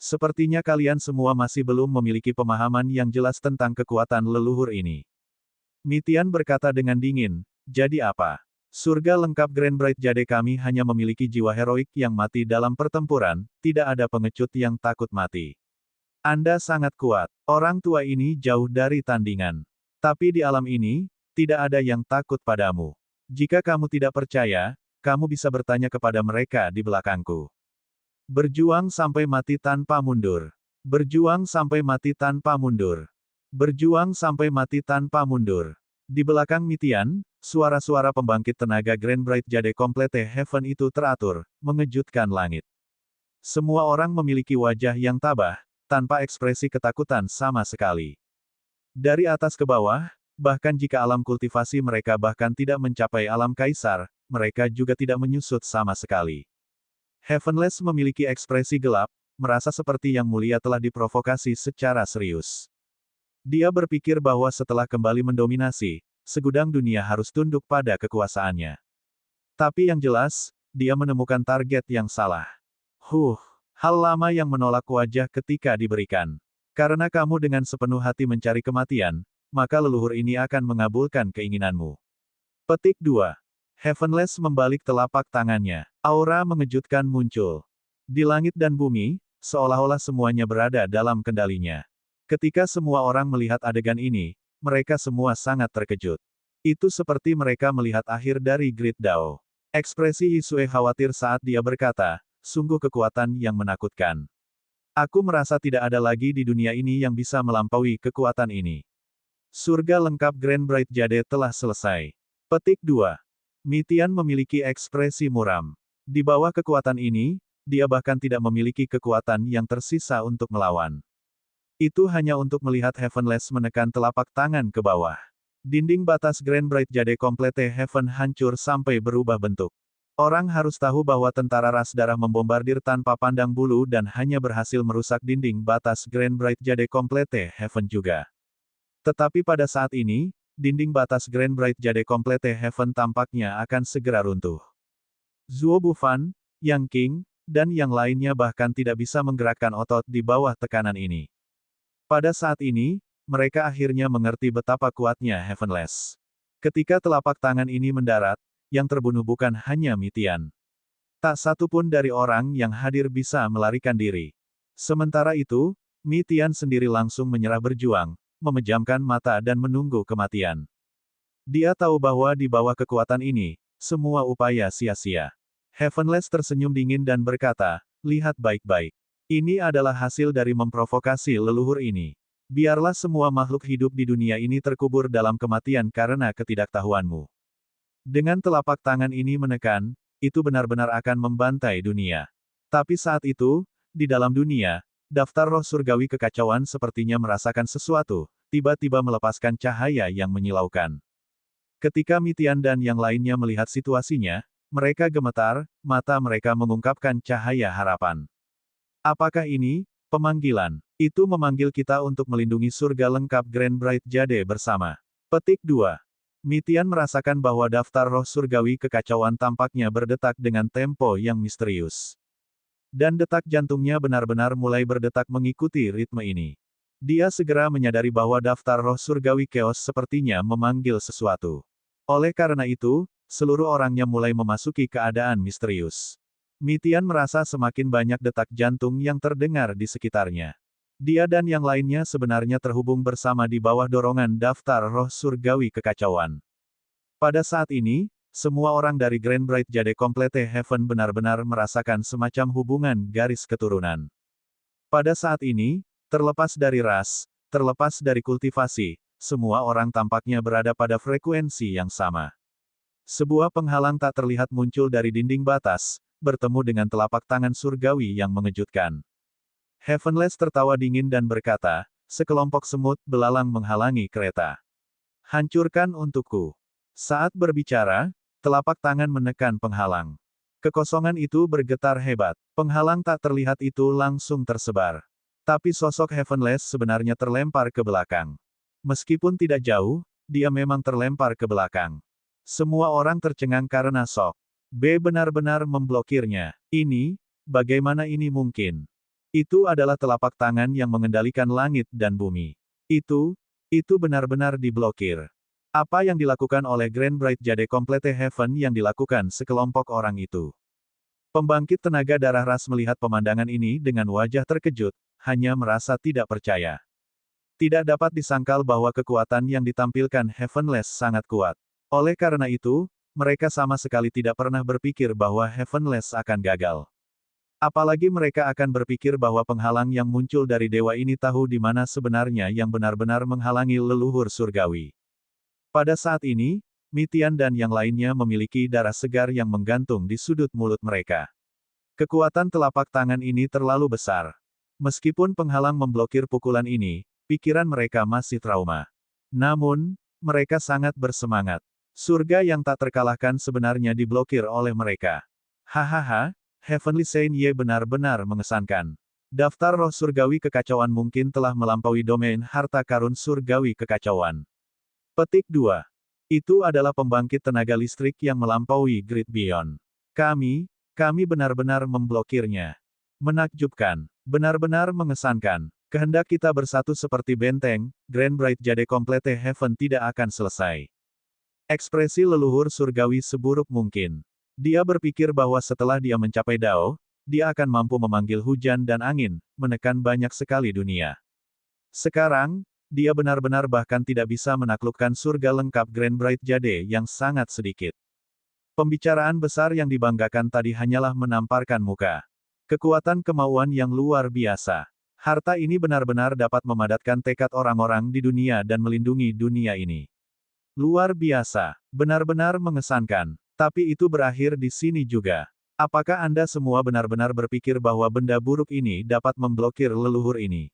Sepertinya kalian semua masih belum memiliki pemahaman yang jelas tentang kekuatan leluhur ini." Mi Tian berkata dengan dingin, "Jadi apa? Surga lengkap Grand Bright Jade kami hanya memiliki jiwa heroik yang mati dalam pertempuran, tidak ada pengecut yang takut mati. Anda sangat kuat. Orang tua ini jauh dari tandingan. Tapi di alam ini, tidak ada yang takut padamu. Jika kamu tidak percaya, kamu bisa bertanya kepada mereka di belakangku. Berjuang sampai mati tanpa mundur. Berjuang sampai mati tanpa mundur. Berjuang sampai mati tanpa mundur." Di belakang Mi Tian, suara-suara pembangkit tenaga Grand Bright Jade Complete Heaven itu teratur, mengejutkan langit. Semua orang memiliki wajah yang tabah, tanpa ekspresi ketakutan sama sekali. Dari atas ke bawah, bahkan jika alam kultivasi mereka bahkan tidak mencapai alam kaisar, mereka juga tidak menyusut sama sekali. Heavenless memiliki ekspresi gelap, merasa seperti yang mulia telah diprovokasi secara serius. Dia berpikir bahwa setelah kembali mendominasi, segudang dunia harus tunduk pada kekuasaannya. Tapi yang jelas, dia menemukan target yang salah. Hal lama yang menolak wajah ketika diberikan. Karena kamu dengan sepenuh hati mencari kematian, maka leluhur ini akan mengabulkan keinginanmu. Petik 2. Heavenless membalik telapak tangannya. Aura mengejutkan muncul. Di langit dan bumi, seolah-olah semuanya berada dalam kendalinya. Ketika semua orang melihat adegan ini, mereka semua sangat terkejut. Itu seperti mereka melihat akhir dari Great Dao. Ekspresi Yi Sue khawatir saat dia berkata, "Sungguh kekuatan yang menakutkan. Aku merasa tidak ada lagi di dunia ini yang bisa melampaui kekuatan ini. Surga lengkap Grand Bright Jade telah selesai." Petik 2. Mi Tian memiliki ekspresi muram. Di bawah kekuatan ini, dia bahkan tidak memiliki kekuatan yang tersisa untuk melawan. Itu hanya untuk melihat Heavenless menekan telapak tangan ke bawah. Dinding batas Grand Bright Jade Complete Heaven hancur sampai berubah bentuk. Orang harus tahu bahwa tentara ras darah membombardir tanpa pandang bulu dan hanya berhasil merusak dinding batas Grand Bright Jade Complete Heaven juga. Tetapi pada saat ini, dinding batas Grand Bright Jade Complete Heaven tampaknya akan segera runtuh. Zuo Bufan, Yang King, dan yang lainnya bahkan tidak bisa menggerakkan otot di bawah tekanan ini. Pada saat ini, mereka akhirnya mengerti betapa kuatnya Heavenless. Ketika telapak tangan ini mendarat, yang terbunuh bukan hanya Mi Tian. Tak satu pun dari orang yang hadir bisa melarikan diri. Sementara itu, Mi Tian sendiri langsung menyerah berjuang, memejamkan mata dan menunggu kematian. Dia tahu bahwa di bawah kekuatan ini, semua upaya sia-sia. Heavenless tersenyum dingin dan berkata, "Lihat baik-baik. Ini adalah hasil dari memprovokasi leluhur ini. Biarlah semua makhluk hidup di dunia ini terkubur dalam kematian karena ketidaktahuanmu. Dengan telapak tangan ini menekan, itu benar-benar akan membantai dunia. Tapi saat itu, di dalam dunia, daftar roh surgawi kekacauan sepertinya merasakan sesuatu, tiba-tiba melepaskan cahaya yang menyilaukan. Ketika Mitian dan yang lainnya melihat situasinya, mereka gemetar, mata mereka mengungkapkan cahaya harapan. Apakah ini pemanggilan? Itu memanggil kita untuk melindungi surga lengkap Grand Bright Jade bersama. Petik 2. Mitian merasakan bahwa daftar roh surgawi kekacauan tampaknya berdetak dengan tempo yang misterius. Dan detak jantungnya benar-benar mulai berdetak mengikuti ritme ini. Dia segera menyadari bahwa daftar roh surgawi chaos sepertinya memanggil sesuatu. Oleh karena itu, seluruh orangnya mulai memasuki keadaan misterius. Mitian merasa semakin banyak detak jantung yang terdengar di sekitarnya. Dia dan yang lainnya sebenarnya terhubung bersama di bawah dorongan daftar roh surgawi kekacauan. Pada saat ini, semua orang dari Grand Bright Jade Complete Heaven benar-benar merasakan semacam hubungan garis keturunan. Pada saat ini, terlepas dari ras, terlepas dari kultivasi, semua orang tampaknya berada pada frekuensi yang sama. Sebuah penghalang tak terlihat muncul dari dinding batas, bertemu dengan telapak tangan surgawi yang mengejutkan. Heavenless tertawa dingin dan berkata, sekelompok semut belalang menghalangi kereta. Hancurkan untukku. Saat berbicara, telapak tangan menekan penghalang. Kekosongan itu bergetar hebat. Penghalang tak terlihat itu langsung tersebar. Tapi sosok Heavenless sebenarnya terlempar ke belakang. Meskipun tidak jauh, dia memang terlempar ke belakang. Semua orang tercengang karena shock. B benar-benar memblokirnya. Ini, bagaimana ini mungkin? Itu adalah telapak tangan yang mengendalikan langit dan bumi. Itu benar-benar diblokir. Apa yang dilakukan oleh Grand Bright Jade Complete Heaven yang dilakukan sekelompok orang itu? Pembangkit tenaga darah ras melihat pemandangan ini dengan wajah terkejut, hanya merasa tidak percaya. Tidak dapat disangkal bahwa kekuatan yang ditampilkan Heavenless sangat kuat. Oleh karena itu, mereka sama sekali tidak pernah berpikir bahwa Heavenless akan gagal. Apalagi mereka akan berpikir bahwa penghalang yang muncul dari dewa ini tahu di mana sebenarnya yang benar-benar menghalangi leluhur surgawi. Pada saat ini, Mitian dan yang lainnya memiliki darah segar yang menggantung di sudut mulut mereka. Kekuatan telapak tangan ini terlalu besar. Meskipun penghalang memblokir pukulan ini, pikiran mereka masih trauma. Namun, mereka sangat bersemangat. Surga yang tak terkalahkan sebenarnya diblokir oleh mereka. Hahaha, Heavenly Saint Ye benar-benar mengesankan. Daftar roh surgawi kekacauan mungkin telah melampaui domain harta karun surgawi kekacauan. Petik 2. Itu adalah pembangkit tenaga listrik yang melampaui Great Beyond. Kami benar-benar memblokirnya. Menakjubkan. Benar-benar mengesankan. Kehendak kita bersatu seperti benteng, Grand Bright Jade Complete Heaven tidak akan selesai. Ekspresi leluhur surgawi seburuk mungkin. Dia berpikir bahwa setelah dia mencapai Dao, dia akan mampu memanggil hujan dan angin, menekan banyak sekali dunia. Sekarang, dia benar-benar bahkan tidak bisa menaklukkan surga lengkap Grand Bright Jade yang sangat sedikit. Pembicaraan besar yang dibanggakan tadi hanyalah menamparkan muka. Kekuatan kemauan yang luar biasa. Harta ini benar-benar dapat memadatkan tekad orang-orang di dunia dan melindungi dunia ini. Luar biasa, benar-benar mengesankan. Tapi itu berakhir di sini juga. Apakah Anda semua benar-benar berpikir bahwa benda buruk ini dapat memblokir leluhur ini?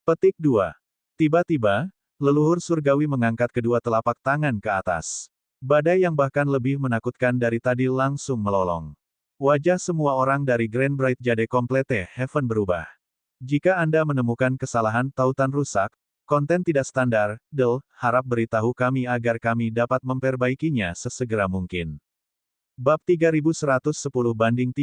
Petik 2. Tiba-tiba, leluhur surgawi mengangkat kedua telapak tangan ke atas. Badai yang bahkan lebih menakutkan dari tadi langsung melolong. Wajah semua orang dari Grand Bright Jade Complete Heaven berubah. Jika Anda menemukan kesalahan tautan rusak, konten tidak standar, harap beritahu kami agar kami dapat memperbaikinya sesegera mungkin. Bab 3110-3110.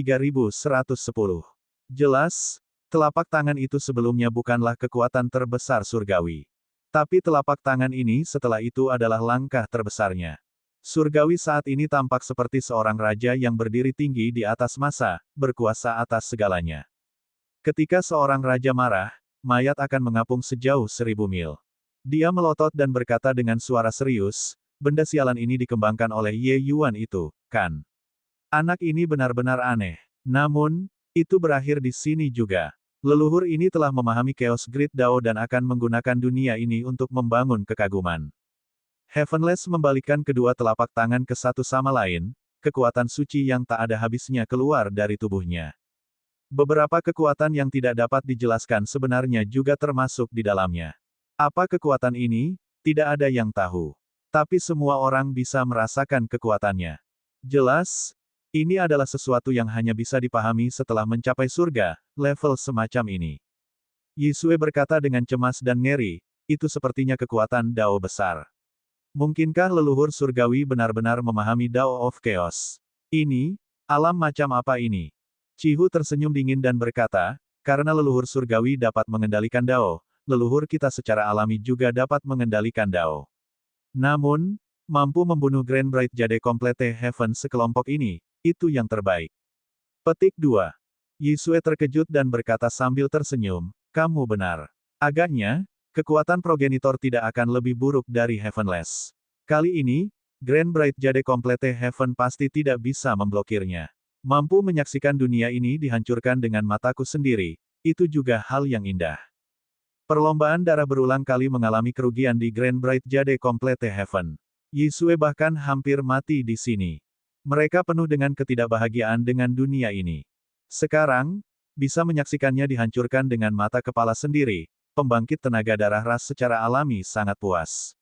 Jelas, telapak tangan itu sebelumnya bukanlah kekuatan terbesar surgawi. Tapi telapak tangan ini setelah itu adalah langkah terbesarnya. Surgawi saat ini tampak seperti seorang raja yang berdiri tinggi di atas massa, berkuasa atas segalanya. Ketika seorang raja marah, mayat akan mengapung sejauh 1000 mil. Dia melotot dan berkata dengan suara serius, benda sialan ini dikembangkan oleh Ye Yuan itu, kan? Anak ini benar-benar aneh. Namun, itu berakhir di sini juga. Leluhur ini telah memahami Chaos Grid Dao dan akan menggunakan dunia ini untuk membangun kekaguman. Heavenless membalikkan kedua telapak tangan ke satu sama lain, kekuatan suci yang tak ada habisnya keluar dari tubuhnya. Beberapa kekuatan yang tidak dapat dijelaskan sebenarnya juga termasuk di dalamnya. Apa kekuatan ini? Tidak ada yang tahu. Tapi semua orang bisa merasakan kekuatannya. Jelas, ini adalah sesuatu yang hanya bisa dipahami setelah mencapai surga, level semacam ini. Yisue berkata dengan cemas dan ngeri, itu sepertinya kekuatan Dao besar. Mungkinkah leluhur surgawi benar-benar memahami Dao of Chaos? Ini, alam macam apa ini? Cihu tersenyum dingin dan berkata, karena leluhur surgawi dapat mengendalikan Dao, leluhur kita secara alami juga dapat mengendalikan Dao. Namun, mampu membunuh Grand Bright Jade Complete Heaven sekelompok ini, itu yang terbaik. Petik 2. Yisue terkejut dan berkata sambil tersenyum, kamu benar. Agaknya, kekuatan progenitor tidak akan lebih buruk dari Heavenless. Kali ini, Grand Bright Jade Complete Heaven pasti tidak bisa memblokirnya. Mampu menyaksikan dunia ini dihancurkan dengan mataku sendiri, itu juga hal yang indah. Perlombaan darah berulang kali mengalami kerugian di Grand Bright Jade Complete Heaven. Yisue bahkan hampir mati di sini. Mereka penuh dengan ketidakbahagiaan dengan dunia ini. Sekarang, bisa menyaksikannya dihancurkan dengan mata kepala sendiri, pembangkit tenaga darah ras secara alami sangat puas.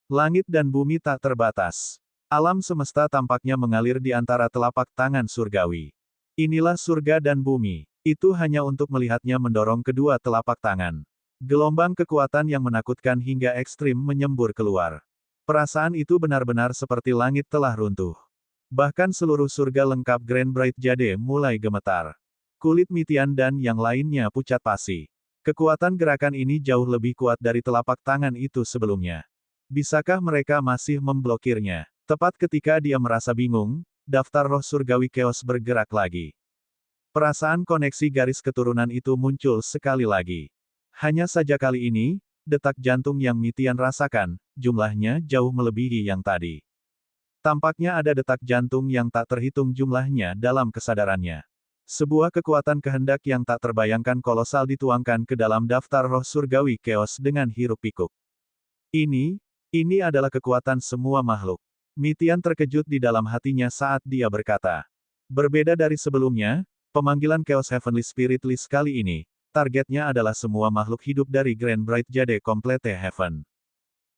Langit dan bumi tak terbatas. Alam semesta tampaknya mengalir di antara telapak tangan surgawi. Inilah surga dan bumi. Itu hanya untuk melihatnya mendorong kedua telapak tangan. Gelombang kekuatan yang menakutkan hingga ekstrim menyembur keluar. Perasaan itu benar-benar seperti langit telah runtuh. Bahkan seluruh surga lengkap Grand Bright Jade mulai gemetar. Kulit Mitian dan yang lainnya pucat pasi. Kekuatan gerakan ini jauh lebih kuat dari telapak tangan itu sebelumnya. Bisakah mereka masih memblokirnya? Tepat ketika dia merasa bingung, daftar roh surgawi Chaos bergerak lagi. Perasaan koneksi garis keturunan itu muncul sekali lagi. Hanya saja kali ini, detak jantung yang Mitian rasakan, jumlahnya jauh melebihi yang tadi. Tampaknya ada detak jantung yang tak terhitung jumlahnya dalam kesadarannya. Sebuah kekuatan kehendak yang tak terbayangkan kolosal dituangkan ke dalam daftar roh surgawi Chaos dengan hiruk-pikuk. Ini adalah kekuatan semua makhluk. Mitian terkejut di dalam hatinya saat dia berkata. Berbeda dari sebelumnya, pemanggilan Chaos Heavenly Spirit List kali ini, targetnya adalah semua makhluk hidup dari Grand Bright Jade Complete Heaven.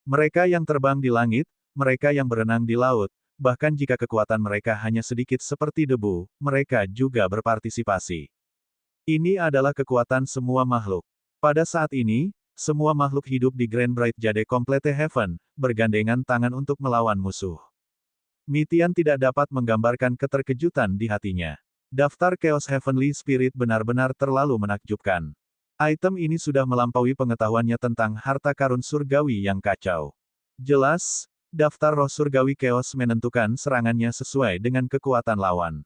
Mereka yang terbang di langit, mereka yang berenang di laut, bahkan jika kekuatan mereka hanya sedikit seperti debu, mereka juga berpartisipasi. Ini adalah kekuatan semua makhluk. Pada saat ini, semua makhluk hidup di Grand Bright Jade Complete Heaven, bergandengan tangan untuk melawan musuh. Mitian tidak dapat menggambarkan keterkejutan di hatinya. Daftar Chaos Heavenly Spirit benar-benar terlalu menakjubkan. Item ini sudah melampaui pengetahuannya tentang harta karun surgawi yang kacau. Jelas, daftar roh surgawi Chaos menentukan serangannya sesuai dengan kekuatan lawan.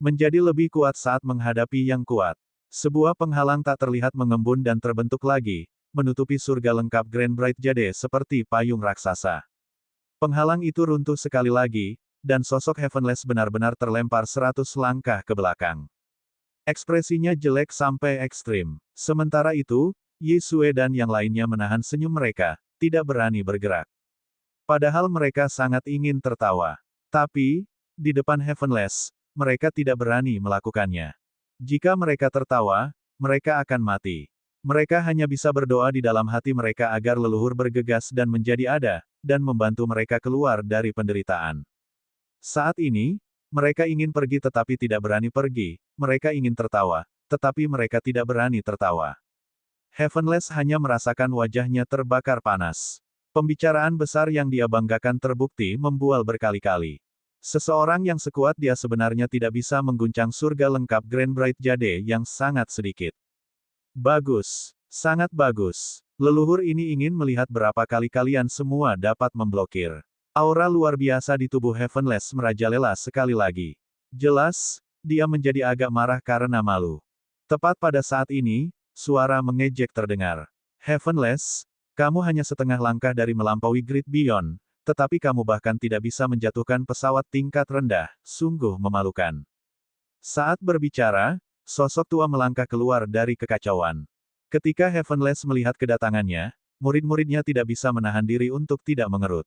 Menjadi lebih kuat saat menghadapi yang kuat. Sebuah penghalang tak terlihat mengembun dan terbentuk lagi, menutupi surga lengkap Grand Bright Jade seperti payung raksasa. Penghalang itu runtuh sekali lagi, dan sosok Heavenless benar-benar terlempar 100 langkah ke belakang. Ekspresinya jelek sampai ekstrim. Sementara itu, Yisue dan yang lainnya menahan senyum mereka, tidak berani bergerak. Padahal mereka sangat ingin tertawa. Tapi, di depan Heavenless, mereka tidak berani melakukannya. Jika mereka tertawa, mereka akan mati. Mereka hanya bisa berdoa di dalam hati mereka agar leluhur bergegas dan menjadi ada, dan membantu mereka keluar dari penderitaan. Saat ini, mereka ingin pergi tetapi tidak berani pergi, mereka ingin tertawa, tetapi mereka tidak berani tertawa. Heavenless hanya merasakan wajahnya terbakar panas. Pembicaraan besar yang dia banggakan terbukti membual berkali-kali. Seseorang yang sekuat dia sebenarnya tidak bisa mengguncang surga lengkap Grand Bright Jade yang sangat sedikit. Bagus. Sangat bagus. Leluhur ini ingin melihat berapa kali kalian semua dapat memblokir. Aura luar biasa di tubuh Heavenless merajalela sekali lagi. Jelas, dia menjadi agak marah karena malu. Tepat pada saat ini, suara mengejek terdengar. Heavenless, kamu hanya setengah langkah dari melampaui Grid Beyond, tetapi kamu bahkan tidak bisa menjatuhkan pesawat tingkat rendah, sungguh memalukan. Saat berbicara, sosok tua melangkah keluar dari kekacauan. Ketika Heavenless melihat kedatangannya, murid-muridnya tidak bisa menahan diri untuk tidak mengerut.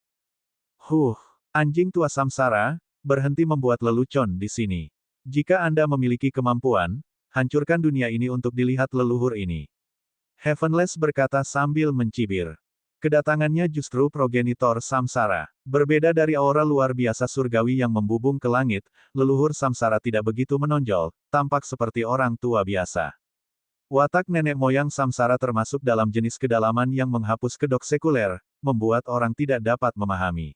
Anjing tua samsara, berhenti membuat lelucon di sini. Jika Anda memiliki kemampuan, hancurkan dunia ini untuk dilihat leluhur ini. Heavenless berkata sambil mencibir. Kedatangannya justru progenitor samsara. Berbeda dari aura luar biasa surgawi yang membubung ke langit, leluhur samsara tidak begitu menonjol, tampak seperti orang tua biasa. Watak nenek moyang samsara termasuk dalam jenis kedalaman yang menghapus kedok sekuler, membuat orang tidak dapat memahami.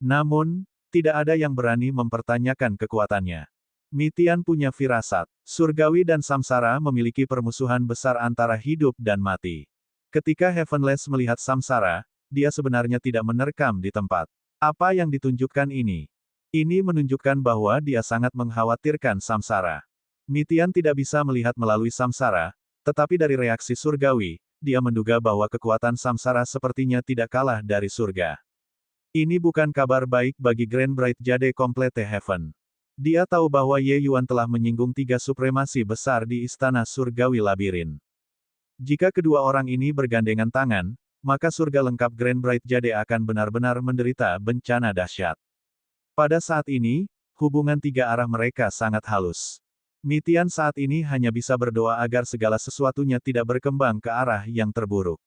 Namun, tidak ada yang berani mempertanyakan kekuatannya. Mitian punya firasat. Surgawi dan samsara memiliki permusuhan besar antara hidup dan mati. Ketika Heavenless melihat samsara, dia sebenarnya tidak menerkam di tempat. Apa yang ditunjukkan ini? Ini menunjukkan bahwa dia sangat mengkhawatirkan samsara. Mitian tidak bisa melihat melalui samsara, tetapi dari reaksi surgawi, dia menduga bahwa kekuatan samsara sepertinya tidak kalah dari surga. Ini bukan kabar baik bagi Grand Bright Jade Complete Heaven. Dia tahu bahwa Ye Yuan telah menyinggung 3 supremasi besar di istana surgawi labirin. Jika kedua orang ini bergandengan tangan, maka surga lengkap Grand Bright Jade akan benar-benar menderita bencana dahsyat. Pada saat ini, hubungan 3 arah mereka sangat halus. Mitian saat ini hanya bisa berdoa agar segala sesuatunya tidak berkembang ke arah yang terburuk.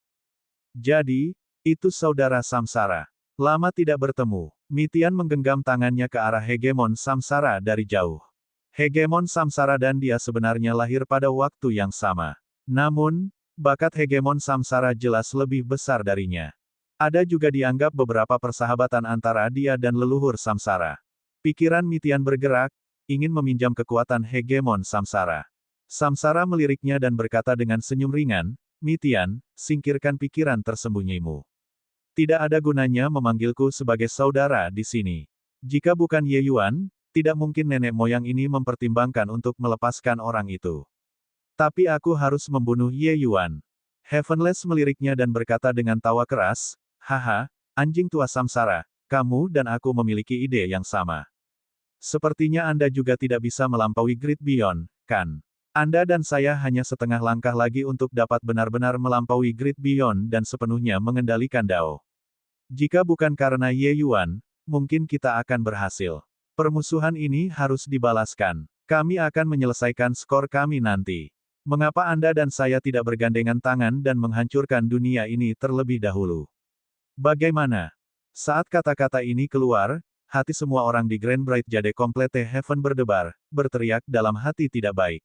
Jadi, itu saudara samsara. Lama tidak bertemu, Mitian menggenggam tangannya ke arah hegemon samsara dari jauh. Hegemon samsara dan dia sebenarnya lahir pada waktu yang sama. Namun, bakat hegemon samsara jelas lebih besar darinya. Ada juga dianggap beberapa persahabatan antara dia dan leluhur samsara. Pikiran Mitian bergerak, ingin meminjam kekuatan hegemon samsara. Samsara meliriknya dan berkata dengan senyum ringan, Mitian, singkirkan pikiran tersembunyimu. Tidak ada gunanya memanggilku sebagai saudara di sini. Jika bukan Ye Yuan, tidak mungkin nenek moyang ini mempertimbangkan untuk melepaskan orang itu. Tapi aku harus membunuh Ye Yuan. Heavenless meliriknya dan berkata dengan tawa keras, haha, anjing tua samsara, kamu dan aku memiliki ide yang sama. Sepertinya Anda juga tidak bisa melampaui Great Beyond, kan? Anda dan saya hanya setengah langkah lagi untuk dapat benar-benar melampaui Great Beyond dan sepenuhnya mengendalikan Dao. Jika bukan karena Ye Yuan, mungkin kita akan berhasil. Permusuhan ini harus dibalaskan. Kami akan menyelesaikan skor kami nanti. Mengapa Anda dan saya tidak bergandengan tangan dan menghancurkan dunia ini terlebih dahulu? Bagaimana? Saat kata-kata ini keluar, hati semua orang di Grand Bright Jade Complete Heaven berdebar, berteriak dalam hati tidak baik.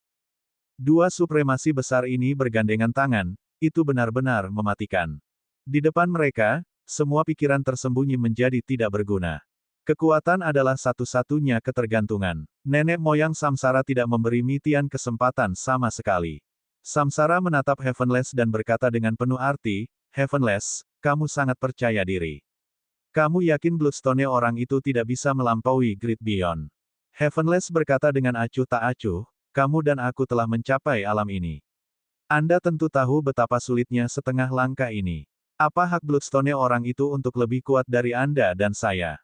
2 supremasi besar ini bergandengan tangan, itu benar-benar mematikan. Di depan mereka, semua pikiran tersembunyi menjadi tidak berguna. Kekuatan adalah satu-satunya ketergantungan. Nenek moyang samsara tidak memberi Mitian kesempatan sama sekali. Samsara menatap Heavenless dan berkata dengan penuh arti, Heavenless, kamu sangat percaya diri. Kamu yakin Bloodstone orang itu tidak bisa melampaui Great Beyond? Heavenless berkata dengan acuh tak acuh, kamu dan aku telah mencapai alam ini. Anda tentu tahu betapa sulitnya setengah langkah ini. Apa hak Bloodstone orang itu untuk lebih kuat dari Anda dan saya?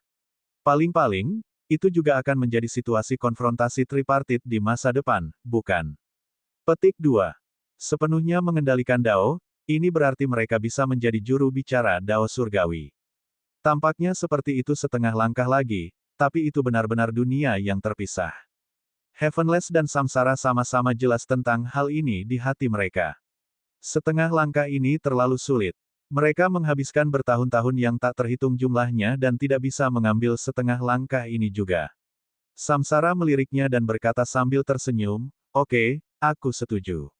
Paling-paling, itu juga akan menjadi situasi konfrontasi tripartit di masa depan, bukan? Petik 2. Sepenuhnya mengendalikan Dao, ini berarti mereka bisa menjadi juru bicara Dao surgawi. Tampaknya seperti itu setengah langkah lagi, tapi itu benar-benar dunia yang terpisah. Heavenless dan samsara sama-sama jelas tentang hal ini di hati mereka. Setengah langkah ini terlalu sulit. Mereka menghabiskan bertahun-tahun yang tak terhitung jumlahnya dan tidak bisa mengambil setengah langkah ini juga. Samsara meliriknya dan berkata sambil tersenyum, oke, aku setuju.